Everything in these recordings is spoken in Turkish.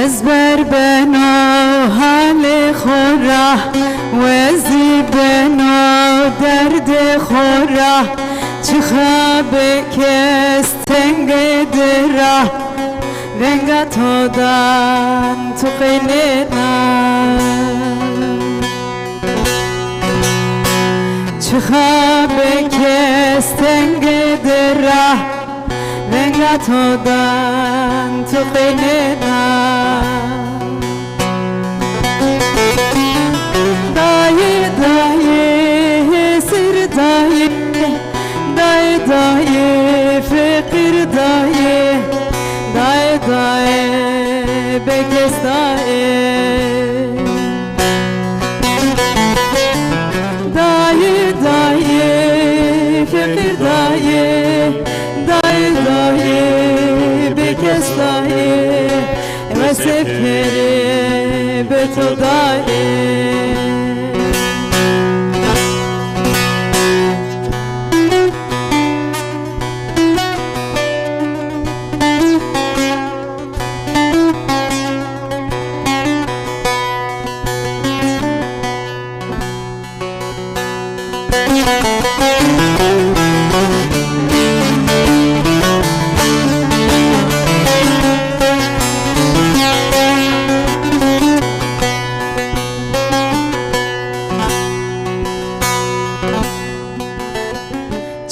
ezber beno hale khora wezi beno derde khora chkhabe kes tengedra renga todan tuqinena chkhabe kes tengedra renga todan tuqinena daye daye sir daye daye daye fakir daye daye daye bekes daye daye daye fakir daye daye daye bekes daye ve sefkere beto daye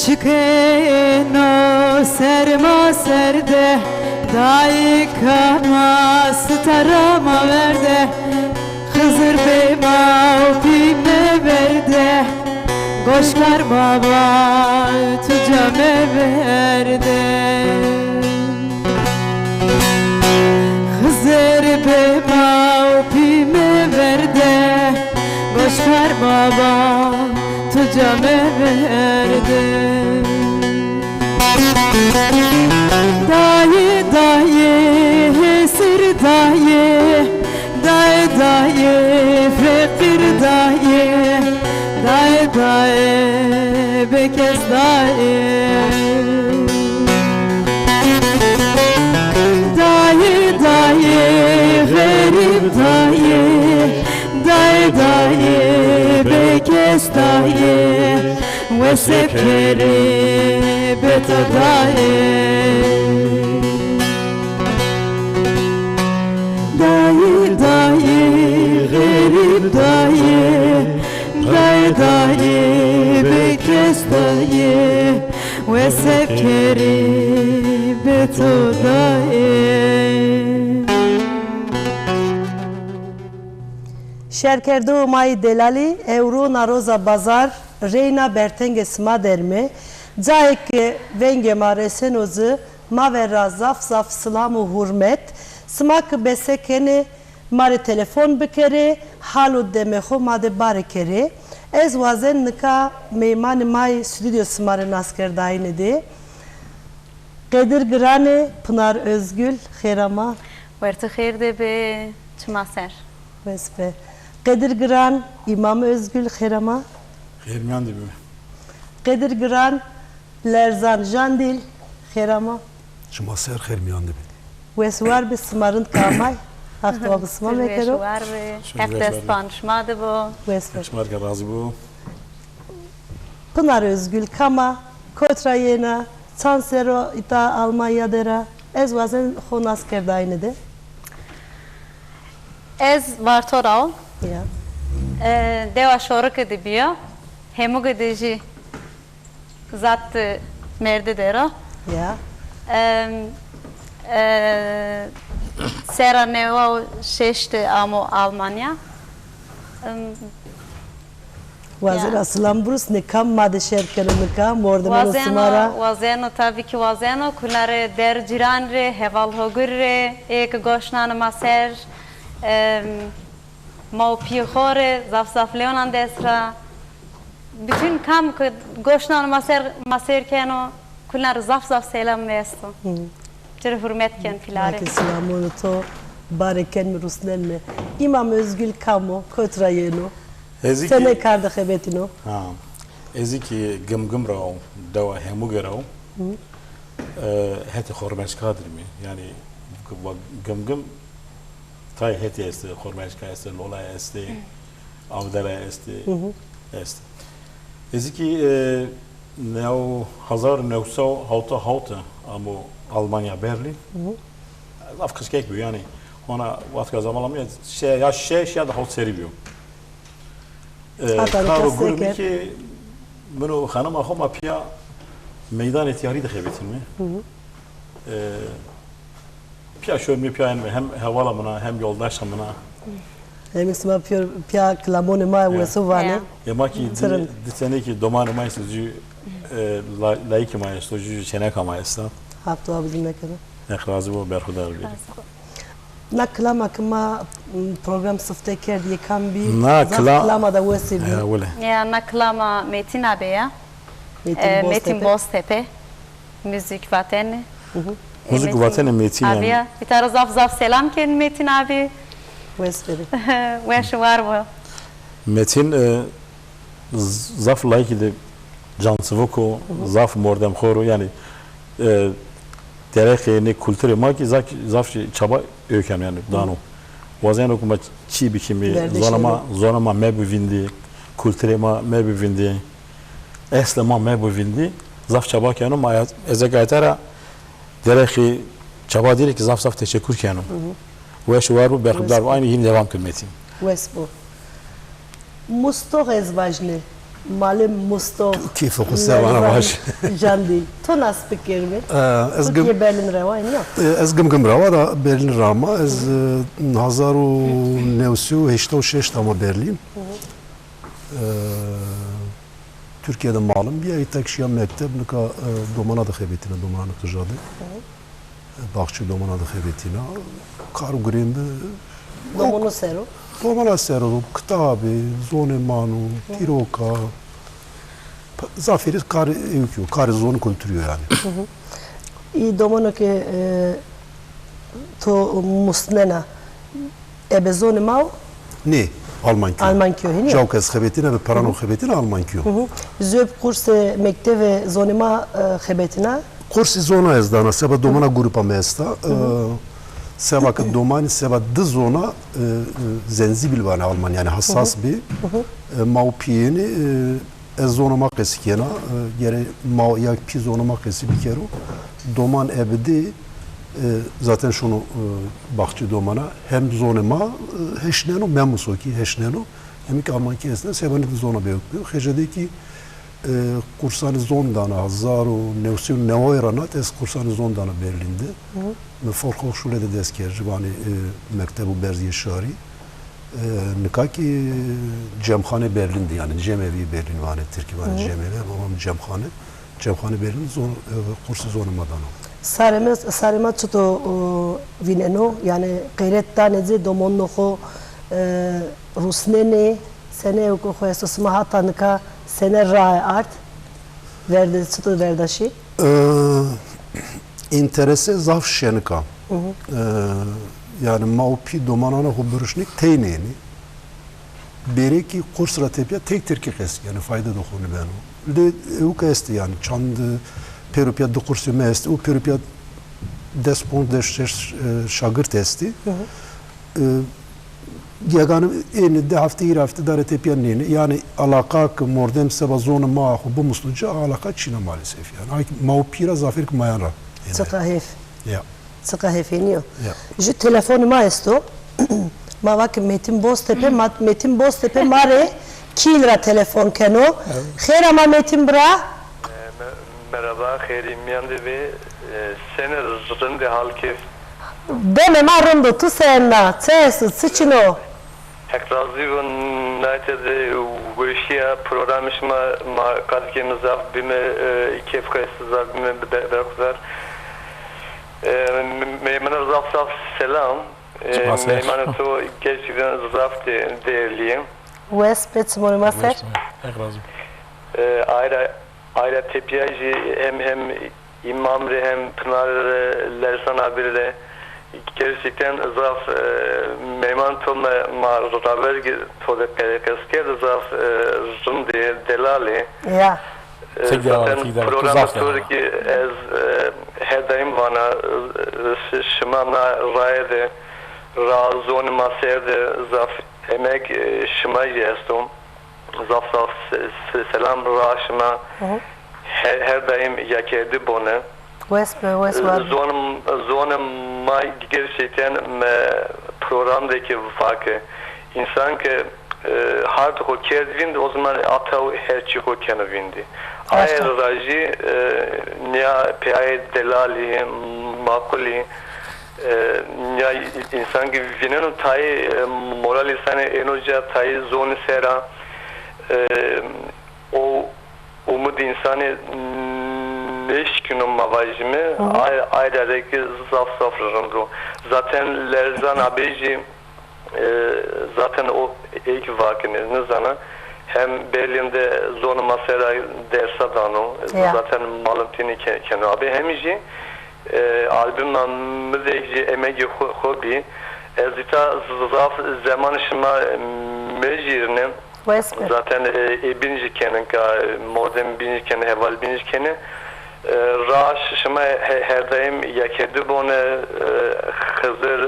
Çıkeno serma serde dayi kama starama verde Hızır beyma pime verde Goşkar baba tucame verde Hızır beyma pime verde Goşkar baba tucame verde Daye daye sir daye daye daye fakir daye daye daye bekes daye daye daye garip daye daye daye bekes daye ve sekere beto daye daye daye garip daye daye daye bekes daye ve sekere beto daye Şerkerdo May Delali Evro Naroza Bazar Reyna Bertenge Sma derme Caike Venge Maresenozu Mavera Zaf Zaf Slamu Hurmet Smak Besekene Mare telefon bikere Halu demeho made barekere Ez wazen nika meyman may stüdyo Smare Nasker dainedi Kadir Grane Pınar Özgül Kherama Verti khair de be çmaser Vespe Kadir Gran İmam Özgül Kherama Khairmiyan dibi Kadir Gran Lerzan Jandil Kherama Çmaser khairmiyan dibi Veswar be Smarın Kamay Aktua Bisma mekero Var be Efdestan şmadı bu Vespe Çmar ka razı bu Pınar Özgül Kama Kotra Yena Sansero ita Almanya dera Ez wazen Honas Kerdayne Ez vartorao Ya Deva şorak edibiya Hemug edici Zat merde dera Ya Sera neva şeşte amo Almanya Wazen aslan burus ne kam made şerkere ne kam orada Smara Wazeno tabii ki wazeno kunare der ciranre heval hogurre ek goşnan maser mau piyore zaf zaf leonan desra bütün kam goşnan maser keno kunar zaf zaf selam vesto Çere hürmet ken filare Selamun to bareken mi rusnel mi İmam Özgül Kamo Kotra Yeno Sene karda xebetino Eziki gımgım rav deva hemug rav heti xormeş kadir mi yani gımgım Tay heti este, Khormeshka este, Lola este, Avdala este, este. Eziki neo 1906 amo Almanya Berlin. Afkız kek bu yani. Ona vatka zamanlamıyor. Şey ya da hot seri bu. Karo gurumi ki bunu hanım ahoma piya meydan etiyari de hebetin mi? Piya şöyle piya yani hem havalamına hem yoldaşımına. Hem isma piya klamone ma ve sovane. Ya maki sene ki domanı ma istucu laiki ma istucu çenek ma istan. Hafta abim ne kadar? Ekrazı bu berhudar bir. Na klama kama program sıfte kerdi yekan bir klama da vesibi. Ya öyle. Ya naklama Metin abi ya. Metin Boztepe. Müzik vateni. Müzik vateni Metin abi ya. Bir tane zaf selam ken Metin abi. Vesveri. Veş var bu. Metin zaf laiki de cansıvoko, zaf mordem khoru yani derek kültürü ma ki zaf çaba öken yani dano. Wazen okuma çi bikimi zonama mebuvindi, kültürü ma mebuvindi. Eslema mebuvindi. Zaf çaba kanu ma ezegaytara derek çaba değil ki zaf teşekkür kanu. Ve şu var bu berkudar aynı yine devam kılmetin. Vespo. Musto ezvajne. Malum Musto. Keyif okusa bana baş. Jandi. To nas pikirmi. Türkiye Berlin revayın ya. Ez gım rava da Berlin rama. Ez 1986 tama Berlin. Türkiye'de malum bir ay tekşiya mektep nika domana da xebetine domana tıcadı. Bakçı domana da xebetine. Karu grimbe. Domonu sero. Domana sero, kitabı, zonemanu, tiroka. Zaferi kar evkiyor, kar zonu kültürüyor yani. I domonu ki to musnena ebe zone mau? Ne? Almankiyo. Almankiyo hini? Javkes xebetine ve parano xebetine Almankiyo. Zöp kurse mektebe zonema xebetine? Kursi zona ezdana, seba domana grupa mesta. Seba ki domani seba dı zona zenzibil var Alman yani hassas bir maupiyeni zonoma kesikena gere mau ya pi zonoma kesi bir kere doman ebedi zaten şunu bakçı domana hem zonema heşneno memusoki heşneno hem ki Alman kesne sebanı zona bekliyor hejedeki kursanı zondana zaro nevsiyon neoyranat es kursanı zondana Berlin'de me Volkshochschule de deskerci bani mektebu berziye şari nikaki cemhane Berlin'de yani cemevi Berlin vani Türkiye vani cemevi babam cemhane Berlin kursu zonamadan Sarema çuto vineno yani gayret tanezi domonno ho rusnene sene ko hoysos mahatanka sene rae art verde çuto verdaşi interese zaf şenika yani maupi domanana huburuşnik teyneni bereki kursra tepya tek terki kes yani fayda dokunu benu de uka esti yani çand perupya do kursu mest u perupya despon deşer şagırt esti Yaganı en de hafta dare tepya neni yani alaka mordem seba zona ma bu musluca alaka Çin'e maalesef yani maupira zafer mayara Tsakahef. Ja. Tsakahefeniyor. Ju telefonu maesto. Ma vak Metin Boztepe mare kilra telefon keno. Khair ama Metin bra. Merhaba, khairim yandı ve sene zıdındı halkif. Deme marundu tu senna. Tsesu sıçino. Ekrazivun naytede görüşüya programışma kadkemize bime kefkayısızlar bime berkuzar. Meymana zaf selam. Meymana to gerçekten zaf değerliyim. Wespet monimaser. Ayrı tepiyacı hem İmamri hem Pınar Lersan abiyle gerçekten zaf meyman tolma raver tole kesker zaf zum delali. Ya. Zaten program ki her daim bana şımana rayede razon maserde zaf emek şımay jestum zaf selam raşma her daim yakerdi bone Westward. zonum may gerçekten programdaki farkı insan ki hard hoker vind o zaman atav her şey hoker vindi. Ayer raji niya piyay delali makuli ya insan gibi vinen tay moral insani enerji tay zone sera o umut insani neşkünün mavajimi ayrıdaki zaf rımru. Zaten Lerzan abici zaten o ilk vakiniz ne zaman hem Berlin'de zonu masera dersa dano zaten malumtini kenu abi hem izi albümden müzikci emeği hobi ezita zaf zaman şıma mecirine zaten birinci kenin modern birinci kenin heval birinci kenin Raş şıma her daim yakerdi bone Hızır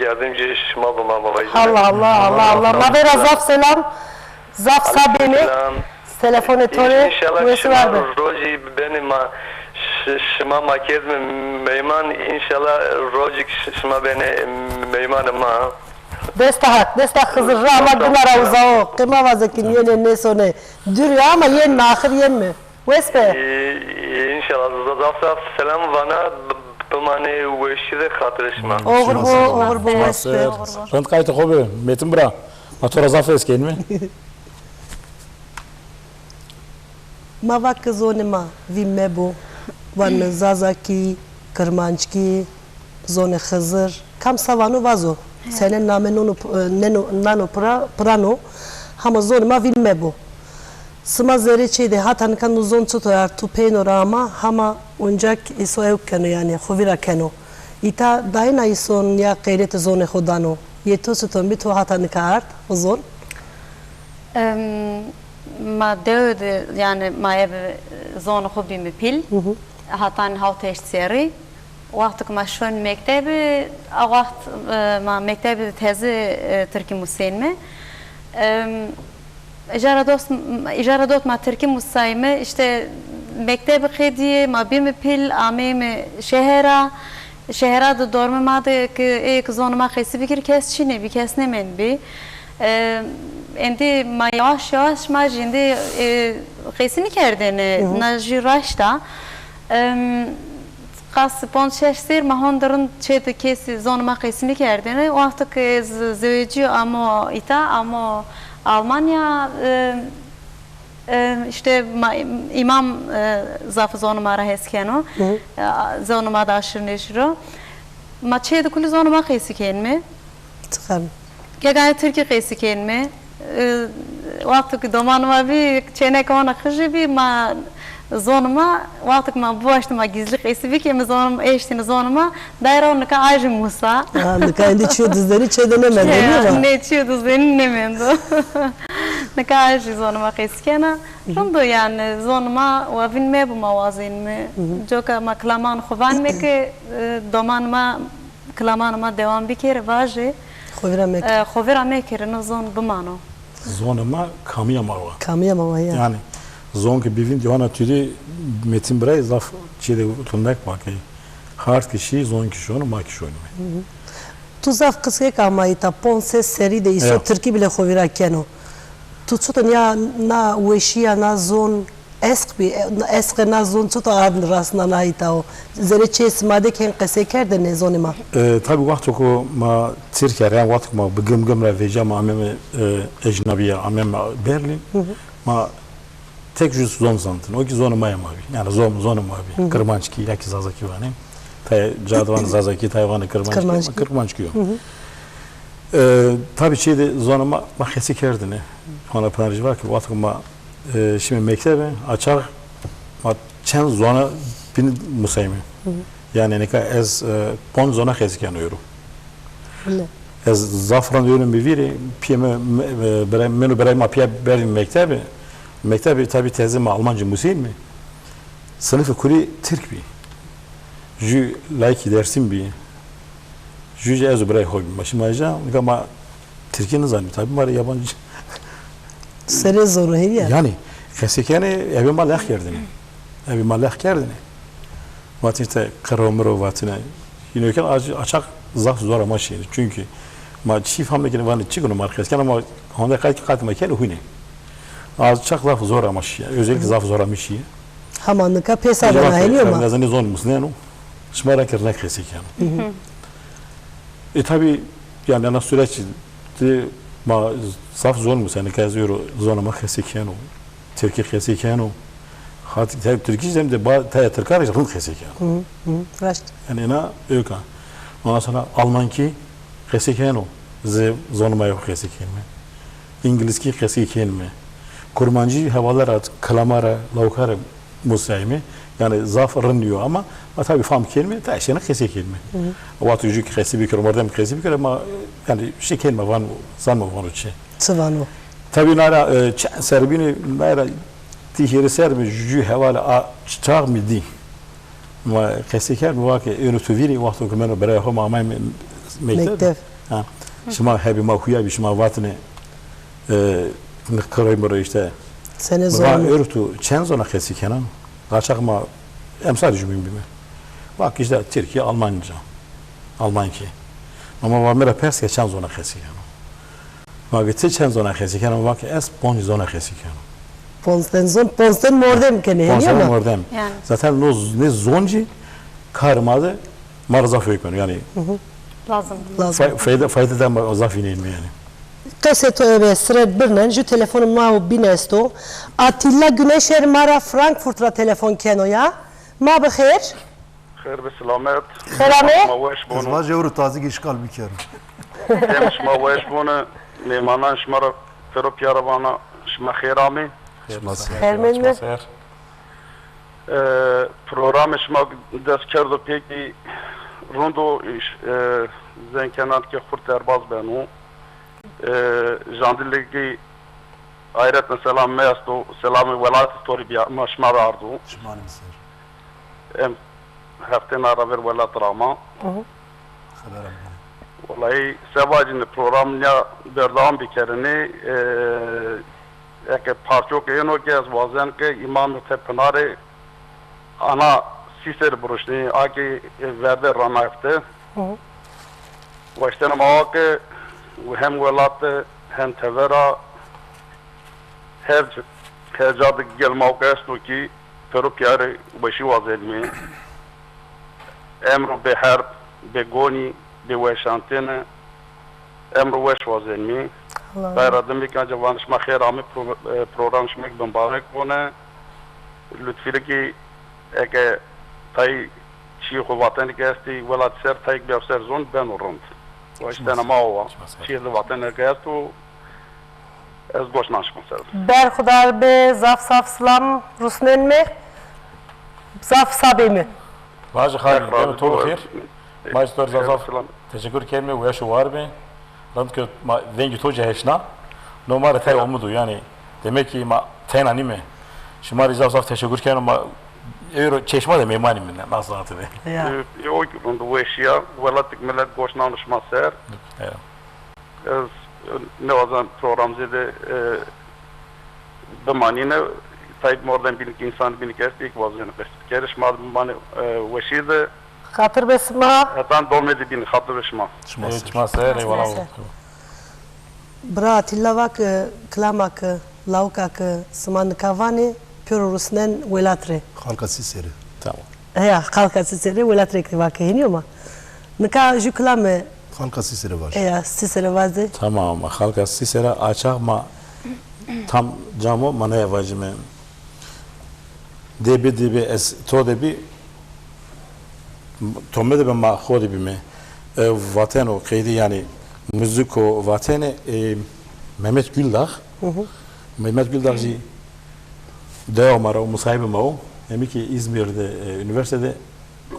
yardımcı şıma bulma babacığım. Allah. Mavera zaf selam. Zaf sabeni. Telefon etore. İnşallah şıma roji benim şıma makezme meyman inşallah rojik şıma beni meymanım ha. Destak Hızır rahmet bunlara uzao. Kıma vazekin yene ne sone. Dürüyor ama yen ahir yen mi? Vespe. İnşallah zaf selam bana bana veşire hatırışma. Olur bu Vespe. Rent kayıtı hobi metin bura. Matora zaf esken mi? Mavak zonema vimebo van zazaki Kırmançki zone Hızır kam savanu vazo. Senin namen nano prano hama zonema vimebo. Sıma zerreçeydi hatan kan uzun tutar tu panorama hama oncak iso evkeno yani hovira keno ita daina ison ya gayret zone hodano yeto suton bitu hatan kart uzun ma devde yani ma ev zone hobi mi pil hatan havteş seri وقت ما شون مكتبي وقت ما مكتبي تهزي تركي مسلمة İcaradot ma Türkiye musayime işte mektebi khediye ma bir mi pil ameme şehra da dorme ma de ki ek zonuma khesi fikir kes çine bir kes ne men bi endi ma yavaş ma jindi khesini kerdene na jiraşta qas ponçeştir ma hondarın çete kesi zonuma khesini kerdene o hafta ki zevci ama ita ama Almanya işte imam zaf zonuma raheskeno zonuma da aşırı neşro maçe de kulu zonuma kesiken mi çıkar gagay Türkiye kesiken mi vakti ki domanuma bir çene kona kışı bir ma zonuma vakti ma bu açtığıma gizli kesibi ki zonuma eştini zonuma daire onu ka ayrı Musa kendi çiğ dizleri çedenemedi değil mi? Ne çiğ dizleri nemendo ne kadar zonuma keskena rondo yani zonuma ve vinme bu mavazin mi joka ma klaman khovan me ke domanma klamanma devam bir kere vaje khovira me kere no zon bumano zonuma kamiyama ya yani zon ki bivin diyana türü metin bray zaf çede tundak bakay hard kişi zon kişi onu ma kişi onu tu zaf kıske kamayı ta ponse seri de iso Türkiye bile khovira keno tu çutan ya na ueşiya na zon esk na zon çuta adın rasna na itao zere çes made ken kese kerde ne zonema tabi vakti ko ma Türkiye yani vakti ma bugüm veja ma ameme ecnabiya ameme Berlin ma tek yüz zon zantın o ki zonu maya mavi yani zonu mavi Kırmançki yaki zazaki vani tay Cadvan zazaki Tayvan'ı Kırmançki yok tabi şeyde zonuma mahkesi kerdine ona pınarıcı var ki vatıkıma şimdi mektebe açar çen zona bin musaymi yani ne kadar ez pon zona keskenıyorum ez zafran diyorum bir veri piyeme menu berayma piye berim mektebi tabi tezim Almanca musaymi sınıfı kuri Türk bir jü laiki dersim bir Jüce ez buraya koyayım. Başımayacağım. Ama Türkiye ne zannediyor? Tabii var yabancı. Sere zoru her yer. Yani kesikeni evi malak yerdini. Evi malak yerdini. Vatın işte karamuro vatına. Yine ülken açak zaf zor ama şey. Çünkü ma çift hamlekini vanı çıkını markasken ama onda kayıt maken huyne. Az çok zaf zor ama şey. Özellikle zaf zor ama şey. Hamanlıka pes adana heliyor mu? Gazını zor musun ne no? Şmara kirne keseken. Tabi yani ana süreç ma zaf zor mu seni kazıyor zor ama keseken o. Türkiye keseken o. Hatta Türkiye hem de bazı Türkler yaşlı keseken. Raşt. Yani na öka. Ondan sonra Almanki keseken o. Zonma yok keseken mi? İngilizki keseken mi? Kurmancı havalara, kalamara, lavukara musayimi. Yani zaf rınıyor ama tabii fam kelime taşına kese kelime. Vatı yüzük kese bir kere, mordem kese bir kere ama yani şey kelime var, zanma var o şey. Sıvano. Tabii nara serbini nara tihiri serbi yüzü hevala çağ mı di. Ama kese kelime var ki önütüviri vakti kumeno beraya homa ama mektep. Şuma hebi ma huya bir şuma vatını kırayım işte. Sene Ama zoru. örtü çenzona kese kenan. Kaçak ma emsal cümle bime. Bak işte Türkiye Almanca. Almanki. Ama var mera pers geçen zona kesiken. Bak geçen zona kesiken ama bak es ponj zona kesiken. Ponsten mordem kene heliyor Ponj mu? mordem. Yani. Zaten ne zonci karmadı marzaf öykünü yani. Lazım. Lazım. Faydadan zaf ineyim yani. Kaseto eve sıra birnen ju telefonum ma binesto. Atilla Güneşer mara Frankfurt'ra telefon kenoya. Ma bixir. خير بالسلامات Selamı. ما واش Kız بونو var jevru tazik işgal bir kere. تمش ما واش بونو ميمانا شمر فرو بياروانا شما خيرامي Ermen mi? program شما دست کردو پیکی روندو زن کنات که خورد درباز بانو جاندلگی ayret mesela mesto selamı velayet story bir maşmar ardu Şımanim ser. em haften ara ver velayet rama Haberim. vallahi sevacın programnya berdam bir kerini eke parçok eno ke az vazen ke imam tepnare ana siser buruşni aki verde ranafte baştan ama ke hem velayet hem tevera her cadı gel mavkayasno ki ferup yarı başı vazelmi emru be harb be goni be veşantene emru veş vazelmi bayradım bir kan cavanışma khairami program şmek mübarek bone lütfiyle ki eke tay çiğ vatanı gesti velat ser tay bir zon ben orund baştan ama o çiğ vatanı gestu ez goş naşmasel Berkhudar be zaf saf slam Rusmen mi? Zaf sabi mi? Bazı hayır, ben tolu khir. Maçlar zaf teşekkür kelime ve şu var be. Rant ki vengi toca heşna. Numara tay umudu yani. Demek ki ma ten anime. Şumari zaf teşekkür kelime ma euro çeşme de memanim ben nasıl atı be. Ya. Yok bu eşya velatik millet goş naşmasel. Ez ne vazan programzede bemanine tayip mordan bilik insan bilik estik vazan keriş madman veşide Hatır besma. hatan dolmedi bin hatırışma Çıkmazsa eyvallah. Bra Atilla vak klamak laukak sman kavani pür Rusnen velatre. Halka siseri. Tamam. Ya halka sisere velatre kivak heniyor mu? Nika ju klame Halka siseri var. ya sisere vazde. Tamam. Halka sisera açak ma tam camı mana yavacime. Debi es to debi tomme de ben ma khodi bime. Vatano kaydı yani müziko vatene Mehmet Güldağ. Mehmet Güldağ'cı devam ara o musahibim o. Demek ki İzmir'de üniversitede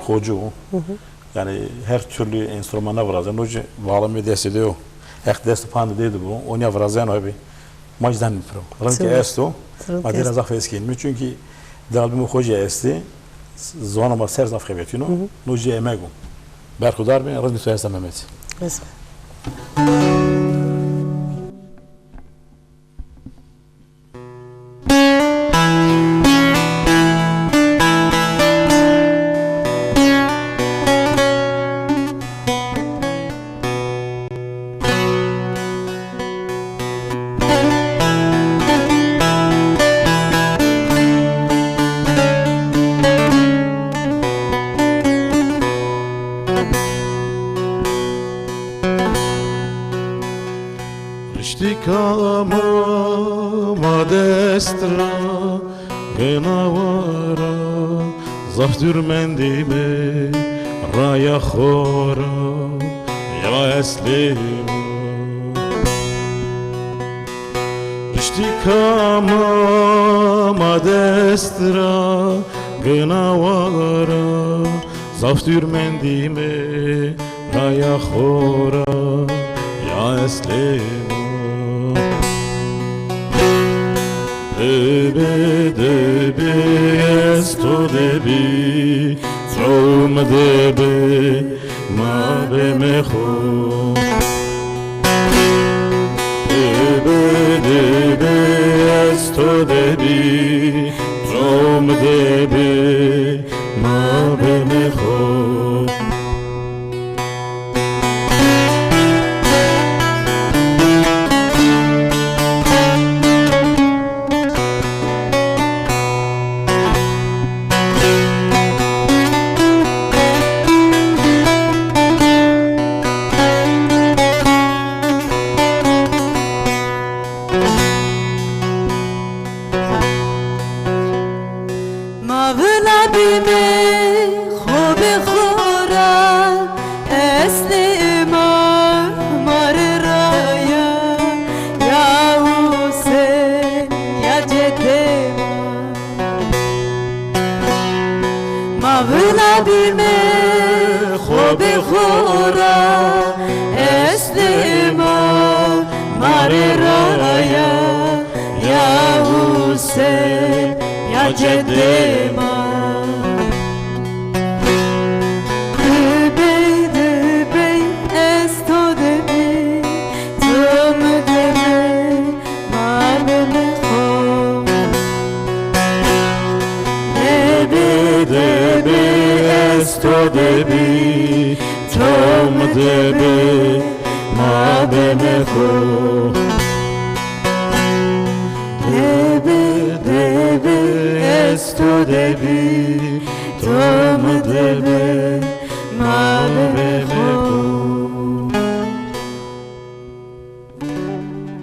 hoca o. Yani her türlü enstrümana vrazan. Hoca bağlamayı ders ediyor. Ek ders pandı dedi bu. Onu vrazan abi. Majdan mi pro. Ranki esto. Madira zaf eskin. Çünkü dalbimi hoca esti. Zonama ser zaf khebetino. Hoca emego. برخودار بین رد میتوی هستم ممت Resmen. Kama destra genavara zaftur mendime raya khora ya eslima Rishti kama destra genavara zaftur mendime raya khora ya eslima Debe esto debi Trom debe ma be mecho Debe esto debi Trom debe ma be mecho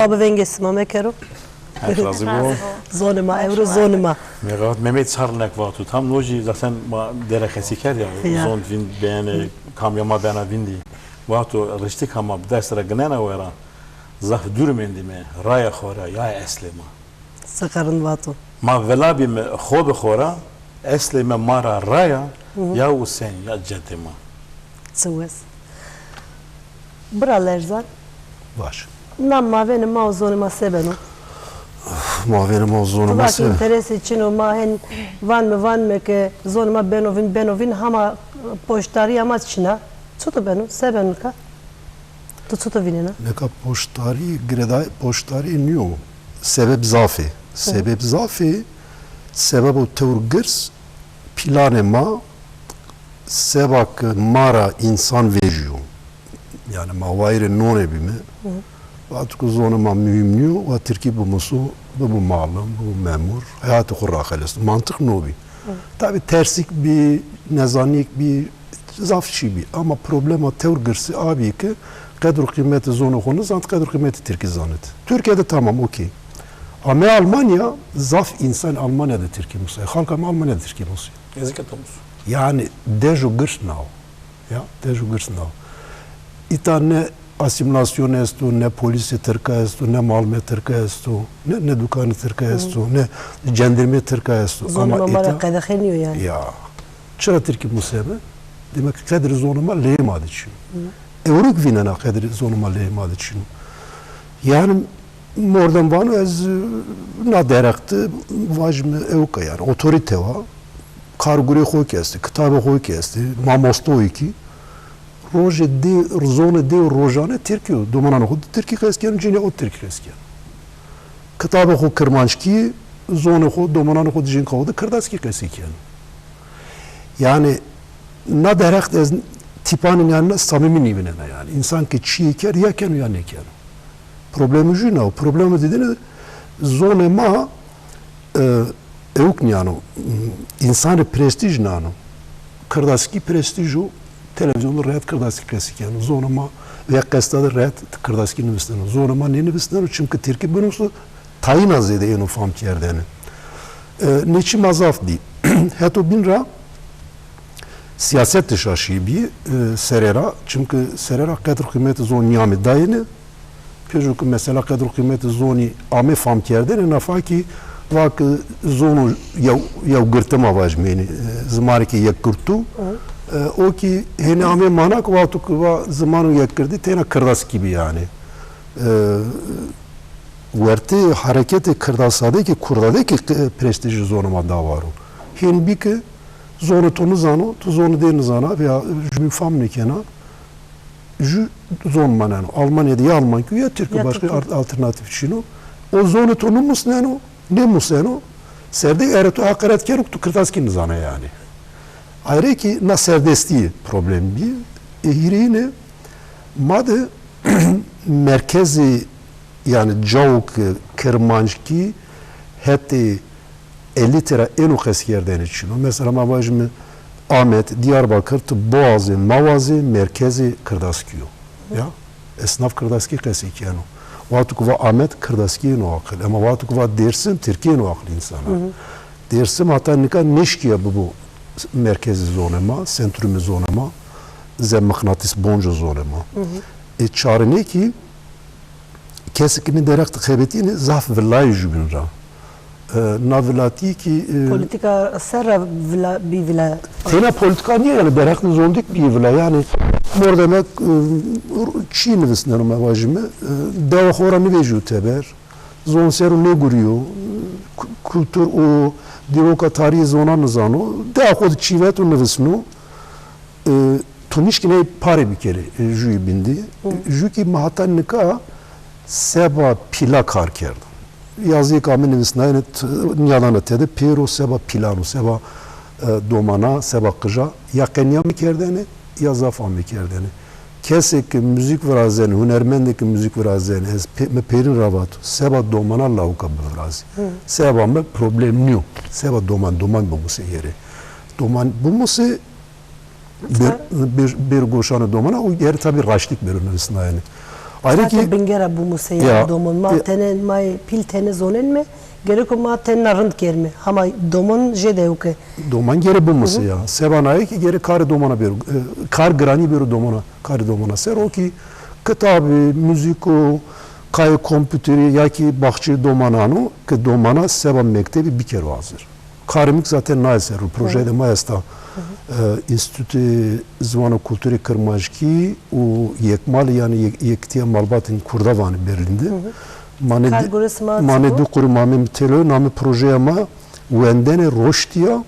Abi vengesima mekero. Razı bu. Zonuma, evro zonuma. Megat Mehmet Sarnak var tu. Tam loji zaten derekesi ker ya. Zon vin beni kamyama bana vindi. Var tu rişti kama dersra gnena vera. Zaf dürmendi mi? Raya khora ya eslema. Sakarın vatu. Ma velabi me khob khora eslema mara raya ya usen ya cedema. Tsuvez. Bra lerzan. Baş. Nam mavene ma zonuma sebeno. Mavene ma zonuma sebeno. Bak interes için o ma hen van me ke zonuma benovin hama poștari ama çina. Çuto beno sebeno ka. Tu çuto vinena. Neka poștari gredai poștari niu. Sebep zafi. Sebep zafi sebep o teurgırs plane ma sebak mara insan vejiyor. Yani mavayre none bime. Artık zonuma mühimliyor ve Türkiye bu musu bu malum bu memur hayatı kurrakales. Mantık nobi. Tabi tersik bir nezanik bir zafçı bir ama problema teurgırsı abi ki kadro kıymeti zonu konu zant kadro kıymeti Türkiye zannet. Türkiye'de tamam okey. Ama Almanya zaf insan Almanya'da Türkiye musa. Halkam Almanya'da Türkiye musa. Yazık etmiş. Yani dejo gırsnav. Ya dejo gırsnav. İtane asimilasyon estu, ne polisi tırka estu, ne malme tırka estu, ne dükkanı tırka estu, ne cendirme tırka estu. Zonuma mara kadakeniyor yani. Ya. Çıra Türkiye musebe. Demek ki kadri zonuma lehim adı için. Evruk vinena kadri zonuma lehim adı için. Yani oradan bana ez naderekti vajme evka yani otorite var. Karguri koy kesti, kitabı koy kesti, mamosto iki. روژه دی زون دی روزانه ترکیو دومانان خود ترکی خسکن جنیا او ترکی خسکن کتاب خود کرمانشکی زون خود دومانان خود جن خود کرداسکی خسکن yani ne derek ez tipanın yanına samimi nivine yani insan ki çiğ ker yaken ya ne ker problemi ju ne o problemi dediğini zone ma eukniano insanı prestij nano kırdaski prestiju televizyonda rahat kırdaski klasik yani zone ma veya kastada rahat kırdaski nivistano zone ma ne nivistano çünkü Türkiye bunu tayin azede en ufam kerdeni neçi mazaf di hato binra siyaset şaşibi serera çünkü serera kadr kıymeti zon niyami dayını pejük mesela kadr kıymeti zoni ame fam kerdeni nafaki vak zonu ya gırtıma vajmeni zamanı ki yakırtu o ki hene ame manak vatuk va zamanı yakırdı tena kırdas gibi yani verti hareketi kırdasade ki prestij zonuma da var hin bir ki zonu tonu zano tu zonu deni zana veya jü famne kena jü zon manano Almanya'da ya Alman ya Türkiye başka alternatif şunu o zonu tonu musneno ne musneno serde eretu hakaret keruk tu kırtaskin zana yani ayrı ki na serdesti problem bir hirine madı merkezi yani Cavuk Kermanjki heti 50 lira en ukas yerden içiyor. Mesela mavajım Ahmet, Diyarbakır, Boğazı, Mavazi, merkezi Kırdaskiyo. Ya esnaf Kırdaski klasik yani. Vatuk va Ahmet Kırdaskiyo no akıl. Ama vatuk va Dersim Türkiye no akıl insana. Dersim hatta nika neşkiya bu merkezi zonema, sentrumi zonema, mıknatıs boncu zonema. Çare ne ki kesikini direkt khaybetini zaf vilayı jubinra. Navilati ki politika serra bir vila. Tena politika niye yani beraklı zondik bir vila yani mor demek Çin visnerim evajime deva horanı veju teber zon seru ne guriyor kültür o divoka tarihi zona nizano deva kod çivet o nevisnu tunişkine pare bir kere jüy bindi jüy ki mahatan nika seba pila kar kerdi yazıyı kamen visnayne niyalana tedi pero seba pilano seba domana seba kıja ya kenya mı kerdeni ya zafa mı kerdeni kesek müzik vrazeni hunermendek müzik vrazeni ez perin ravatu seba domana lauka vrazi seba me problem niyo seba doman bu musi yeri doman bu musi bir goşanı domana o yer tabi raşlik bir visnayne ayrı ki bingera bu musaya domon ma tene may pil tene zonen mi gerek o ma ten narınd kerme ama domon jedeuke doman gere bu musaya sebanay ki gere kar domana bir kar grani bir domana kar domana ser o ki kitabı müziko kay kompüteri ya ki bahçe domanano ki domana seba mektebi bir kere hazır karimik zaten nayser projede mayesta İnstitü Zvanı Kültürü Kırmajki o yekmal yani yektiye malbatın Kurdavanı Berlin'de. Mane du kurmamim telo namı projeye ma wendene roştiya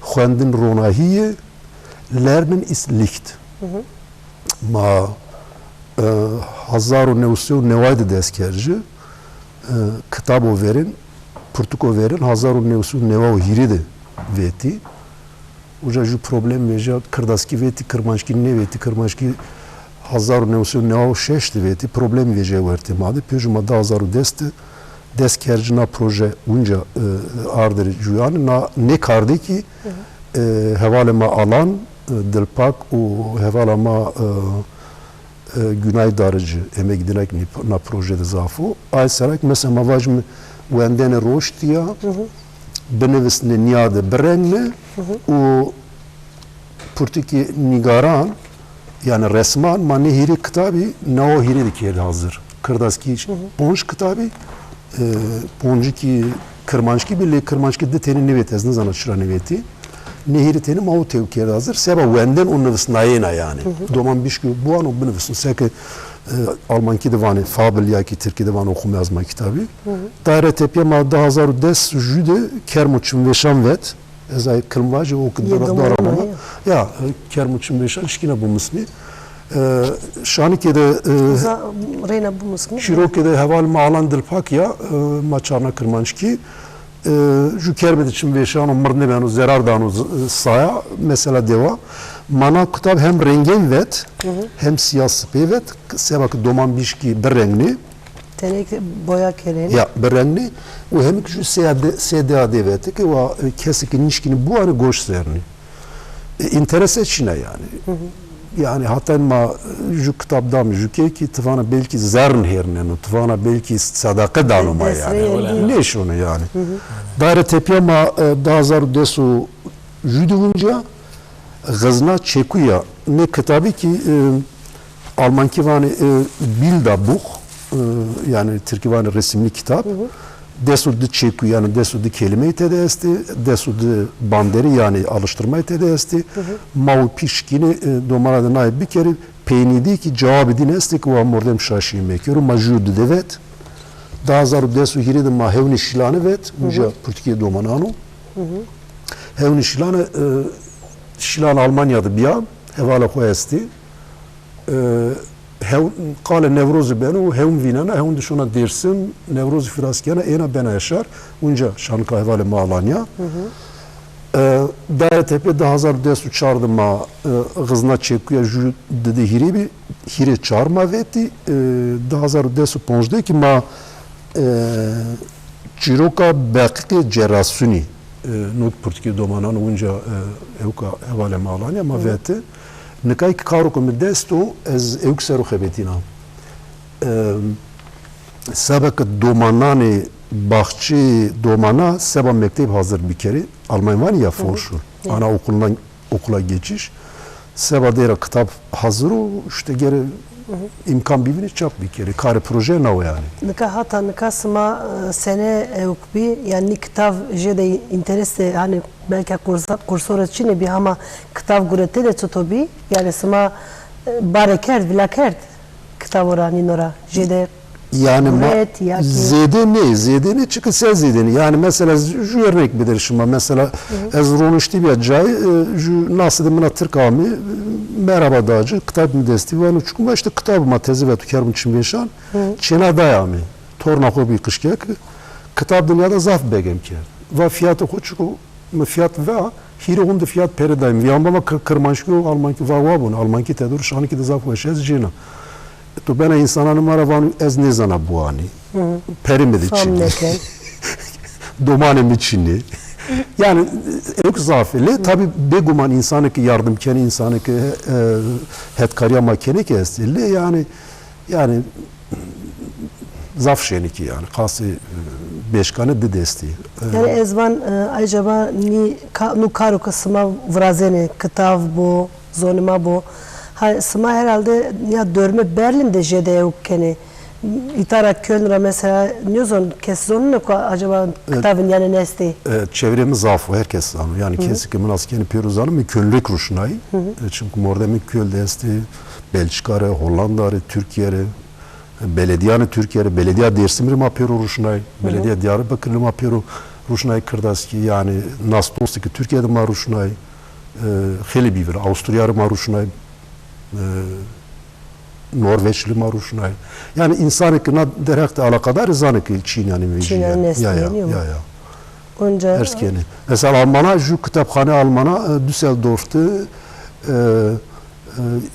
khwendin ronahiye lernen is licht. Ma hazaru nevsu nevayde deskerci kitabo verin Portuko verin hazaru nevsu nevav hiride veti Uca ju problem veja Kırdaski veti Kırmanjki ne veti Kırmanjki hazaru nevsu nevav şeşti veti problem veja vertemadi pejuma da hazaru deskerci na proje unca arderi juyan na ne kardi ki hevalema alan dilpak o hevalema günay darıcı emek dinek na projede zafu ay sarak mesela mavajm wendene roştiya benevisne niyade berenle o Purtiki nigaran yani resman mani hiri kitabı nao hiri dikeri hazır. Kırdaski ponj kitabı ponji ki Kırmanjki bile Kırmanjki de teni nevet ezne zana şura neveti nehiri teni mao tevkeri hazır. Seba wenden o nevis nayena yani. Doman bişki bu an o benevisin. Seke Almanki divani Fabel ya ki Türkiye divani okuma yazma kitabı. Daire tepiye madde hazaru des jüde kermuçum ve şamvet ezay kırmacı o kadar daramama ya kermuçum ve şan şkine bu misli Şanike'de Reyna bu musun? Şiroke'de heval malan dilpakya maçarna kırmançki ju kerbet için veşan umrne benu zarar danu saya mesela deva mana kitab hem rengen vet hem siyasi vet sebak doman bişki bir renkli Tenek boya kereni. ya bir renkli o hem ki şu seda devet ki o kesik nişkini bu anı gösterni interes etçine yani yani hatta ma ju kitapdam ju ki tıvana belki zern herne tıvana belki sadaka danuma yani ne iş onu yani daire tepiye ma dazar desu judunca gazna çekuya ne kitabı ki Almanki vani bilda buh yani Türkiye vani resimli kitap desu de çeku yani desu de kelimeyi tedesti desu de banderi yani alıştırmayı tedesti mavi pişkini domana naib bir kere peynidi ki cevabı dinesti ki o mordem şaşıyı mekiyorum majudu devet daha zaru desu hiridi ma hevni şilanı vet muja Türkiye domananu hevni şilanı şilan Almanya'da bir an hevala koyesti kale nevrozu benu hevn vinana hevn dışına dersim nevrozu firaskiyana ena bena yaşar unca şanka hevale mağlanya daire tepe da hazar desu çağırdı ma gızna çekuya jü dedi hiribi hiri çağırma veti da hazar desu ponjde ki ma çiroka bekki cerasuni not Türkiye domanan unca evka hevale mağlanya ma veti Nekaj karo komedesto ez eukseru xebetina. Sebek domanani bahçe domana seba mektep hazır bir kere Alman var ya forşu. Ana okulundan okula geçiş. Seba dera kitap hazır o işte geri imkan birbirine çap bir kere. Kare proje ne o yani. Nika hata nika sma sene ukbi yani kitap jede interesse hani belki kursora çine bir ama kitap gurete de tutobi yani sma barekert vilakert kitap orani nora jede yani zede ne çıkı sen zedeni yani mesela şu örnek bilir şimdi mesela ez ronuşti bir acay şu nasıl demina Türkami merhaba dağcı kitap müdesti var çünkü işte kitabıma tezi ve tükerim için yaşan çena dayami torna hobi kışkek kitap dünyada zaf begem ki ve fiyatı çünkü fiyat ve hiri hunde fiyat peredayım ve ama kırmanşkı Almanki var bunu Almanki tedur şanki de zaf ve şez cina to bena insanların maravanı ez ne zana bu ani perimedi çini domanem içini yani ek zafeli tabi beguman insanı ki yardım keni insanı ki het kariya makeni ki estilli yani zaf şeni ki yani kasi beşkanı de desti yani ezvan acaba ni nu karu kısma vrazene kitav bu zonuma bu Sma herhalde ya dörme Berlin'de jede ukkeni İtara Köln'ra mesela nüzon kesizonu ne acaba kitabın yani nesti? Çevremiz zafı herkes anı yani kesik'imin askeni Peruzan'ı mı Köln'lük ruşnay çünkü orada mı Köln'de esti Belçika'rı, Hollanda'rı, Türkiye'rı belediyanı Türkiye'rı belediye dersimri ma Peru ruşnay belediye Diyarbakır'lı ma Peru ruşnay kırdaski yani nastosti ki Türkiye'de ma ruşnay heli bivir Avusturya'rı ma ruşnay Norveçli maruşnay. Yani insanı ki direkt alakadar zanı ki Çin yani ya. Onca erskeni. Mesela Almana şu kitapxane Almana Düsseldorf'ta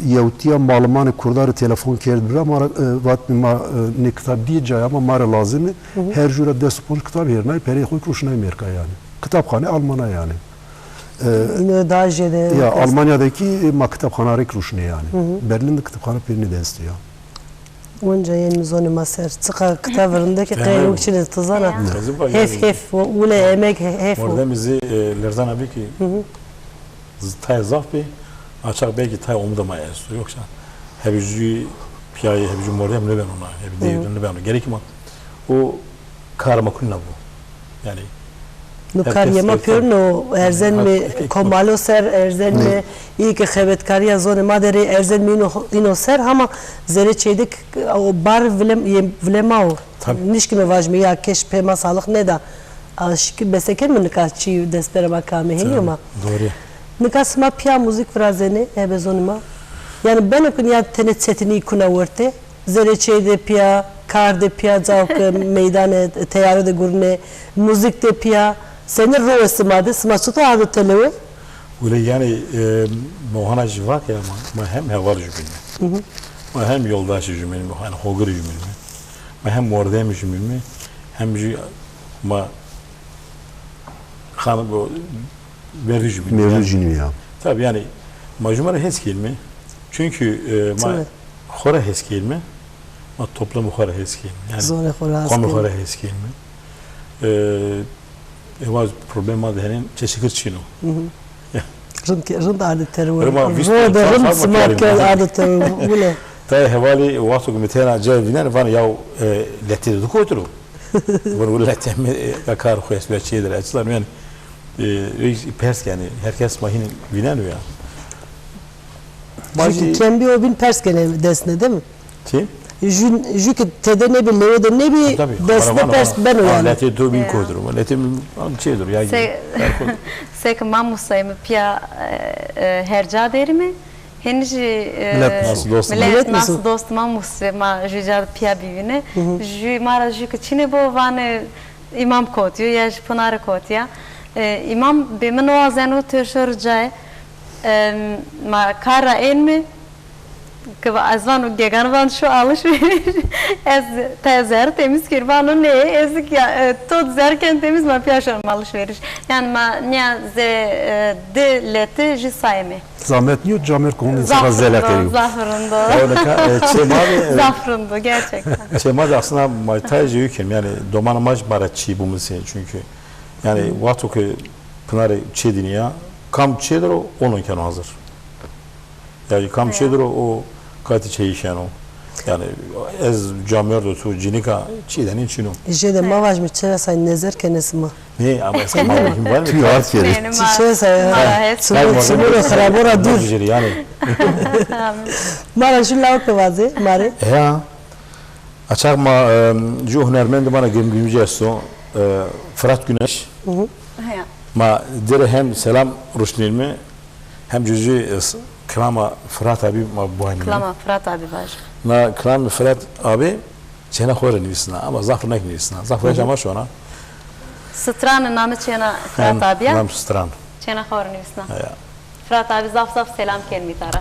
Yevtiya malumanı kurdarı telefon kerdi ama vatma ne kitap diyeceğim ama mara lazım. Her jüre despor kitap yerine peri koy kurşunay Amerika yani. Kitapxane Almana yani. Ya Almanya'daki kitapxanarı kurşunu yani. Berlin'de kitapxane perini de istiyor. Onca yeni zonu maser. Çıka kitablarındaki kayıp için tuzana. Hef ule emek hef. Orada bizi Lerzan abi ki tay zaf bir açak belki tay omdamaya istiyor yoksa hebici piyayı hebici mordem ne ben ona hebi değilim ne ben ona gerek mi o karma kunna bu yani no kariyama pürno erzen mi komalo ser erzen mi iyi ki xebetkariya zone maderi erzen mi ino ser ama zere çeydik o bar vlemao nişkime vajmi ya keş pema sağlık ne da aşkı beseken mi nikahçı despere makame heliyor ma doğru nikah sma piya müzik frazeni ebe zonuma Yani ben okun ya tene çetini kuna vurte. Zereçe de piya, kar de piya, zavk meydan teyarı de gurne, müzik de piya. Senin roğu sımadı, sımaçıtı adı televi. Öyle yani muhana civak ya ma hem hevar cümle. Ma hem yoldaş cümle, hani hogur cümle. Ma hem mordem cümle, hem ma hanım bu verdi cümle. Mevzu ya. Tabii yani macumara hes kelime. Çünkü ma hora hes kelime. Ma toplam hora hes kelime. Yani Zor hora hes kelime. kelime. Hora hes kelime. Evaz problem var denin çeşikir çino. Rınd adı terör. Rıma vistu, Roda rınd sağ sımarken adı terör. Bu ne? Tay hevali vaktu mitena cevinen van yav letti dukotru. Bunu letti kakar xoyes ve çeydir açılar yani pers yani herkes mahin binen ya. Çünkü kendi o bin pers gene desne değil mi? Ki? Çünkü tede ne bir levede ne bir desne pers ben o yani. Letti tu bin kodru. Letti çeydir ya. Sek mamusayım piya herca derimi. Henüz millet nasıl dost mamus ve ma jücar piya bivine. Jü mara jü kçine bu vane imam kotiyo ya pınar kotiya. İmam bemen o azenu tırşırcay. Ma kara enmi que azvanu geganvan şu alışveriş ez tezer temiz kirvanu ne ez tot zerken temiz ma piyaşan alışveriş yani ma niye de lete jisayme Zahmet yok camer konu insana zelek ediyor. Zafrında gerçekten. Çemad aslında maytaj yüküm yani domanamaj baraçi bu mesela çünkü yani vaktu ki pınarı çedini ya kam çedir o onun kendi hazır. Yani kam çedir o kati çeyişen o. Yani ez camör de tu cinika çiğdenin çino. İşte de mavaj mı çere say nezer kenesi mi? Ne ama sen mavajım var mı? Tüy art yeri. Çere say. Sımırı karabora dur. Yani. Mara şu lavuk vazi mare. Ya. Açak ma ju hünermendi bana gömgümcü esso Fırat Güneş. Ma dere hem selam ruşnilmi hem cüzü klama Fırat abi ma buani. Klama Fırat abi var. Na klama Fırat abi çena khore nivisna ama zafr nek nivisna. Zafr jama şona. Stran namı çena Fırat abi ya. Nam Stran. Çena khore nivisna. Ya. Fırat abi zaf selam kelmi tara.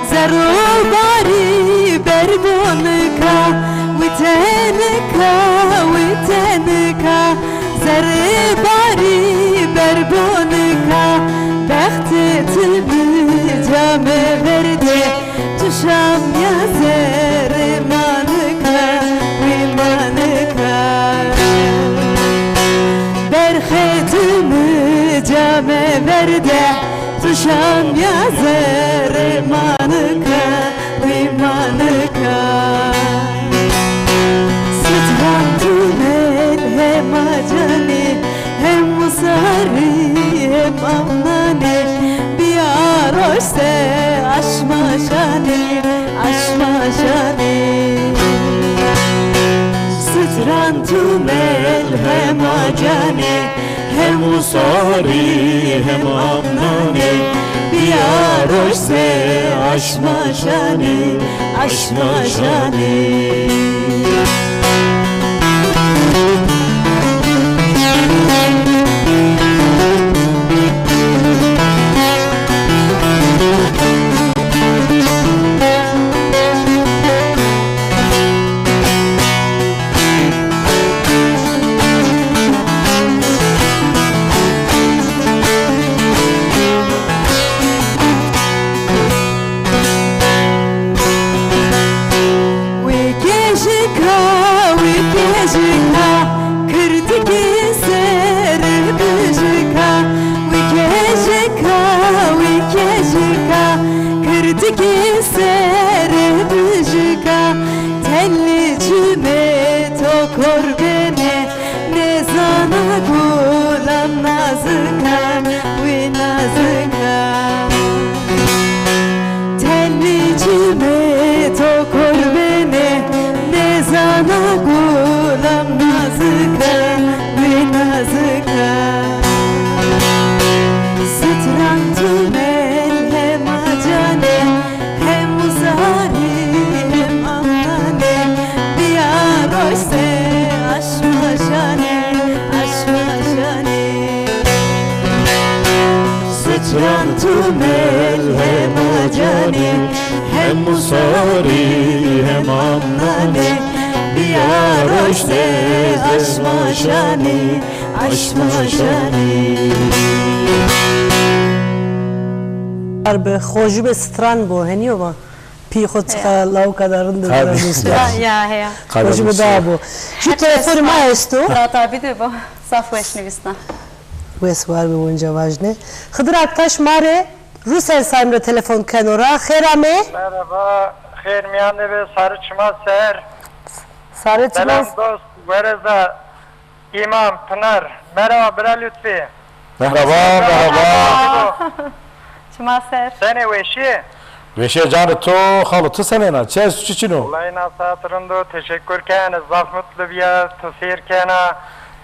Zero bari Gönlümü came verde Tuşan yazır imanıka imanıka Sıtran tümel hem acani hem musari hem amnani Bir aroşte aşma şani Sıtran tümel hem acani hem musari hem amnani Bir aroşte aşma şani hem musari hem amnani Bir aroşte aşma şani به خوشی به ستران بو هنیو ما پی خود لاو کدارن Tabii. دارن Ya ya. خوشی به دابو جو تلفن ما استو Tabii de bu. Saf veşnivistan. ویس وار به اونجا واجنه خضر اکتاش ماره روسل سایمره تلفن کنورا خیرامه Merhaba, خیر میانه به سر چما سر ساره سلام چماز دوست ورزا İmam Pınar. Merhaba Bre Lütfi. Merhaba. Çumaser. Seni veşi. Veşe canı to halı tu senena. Çes çiçino. Olayın asatırında teşekkür kene. Zaf mutlu biya tusir kene.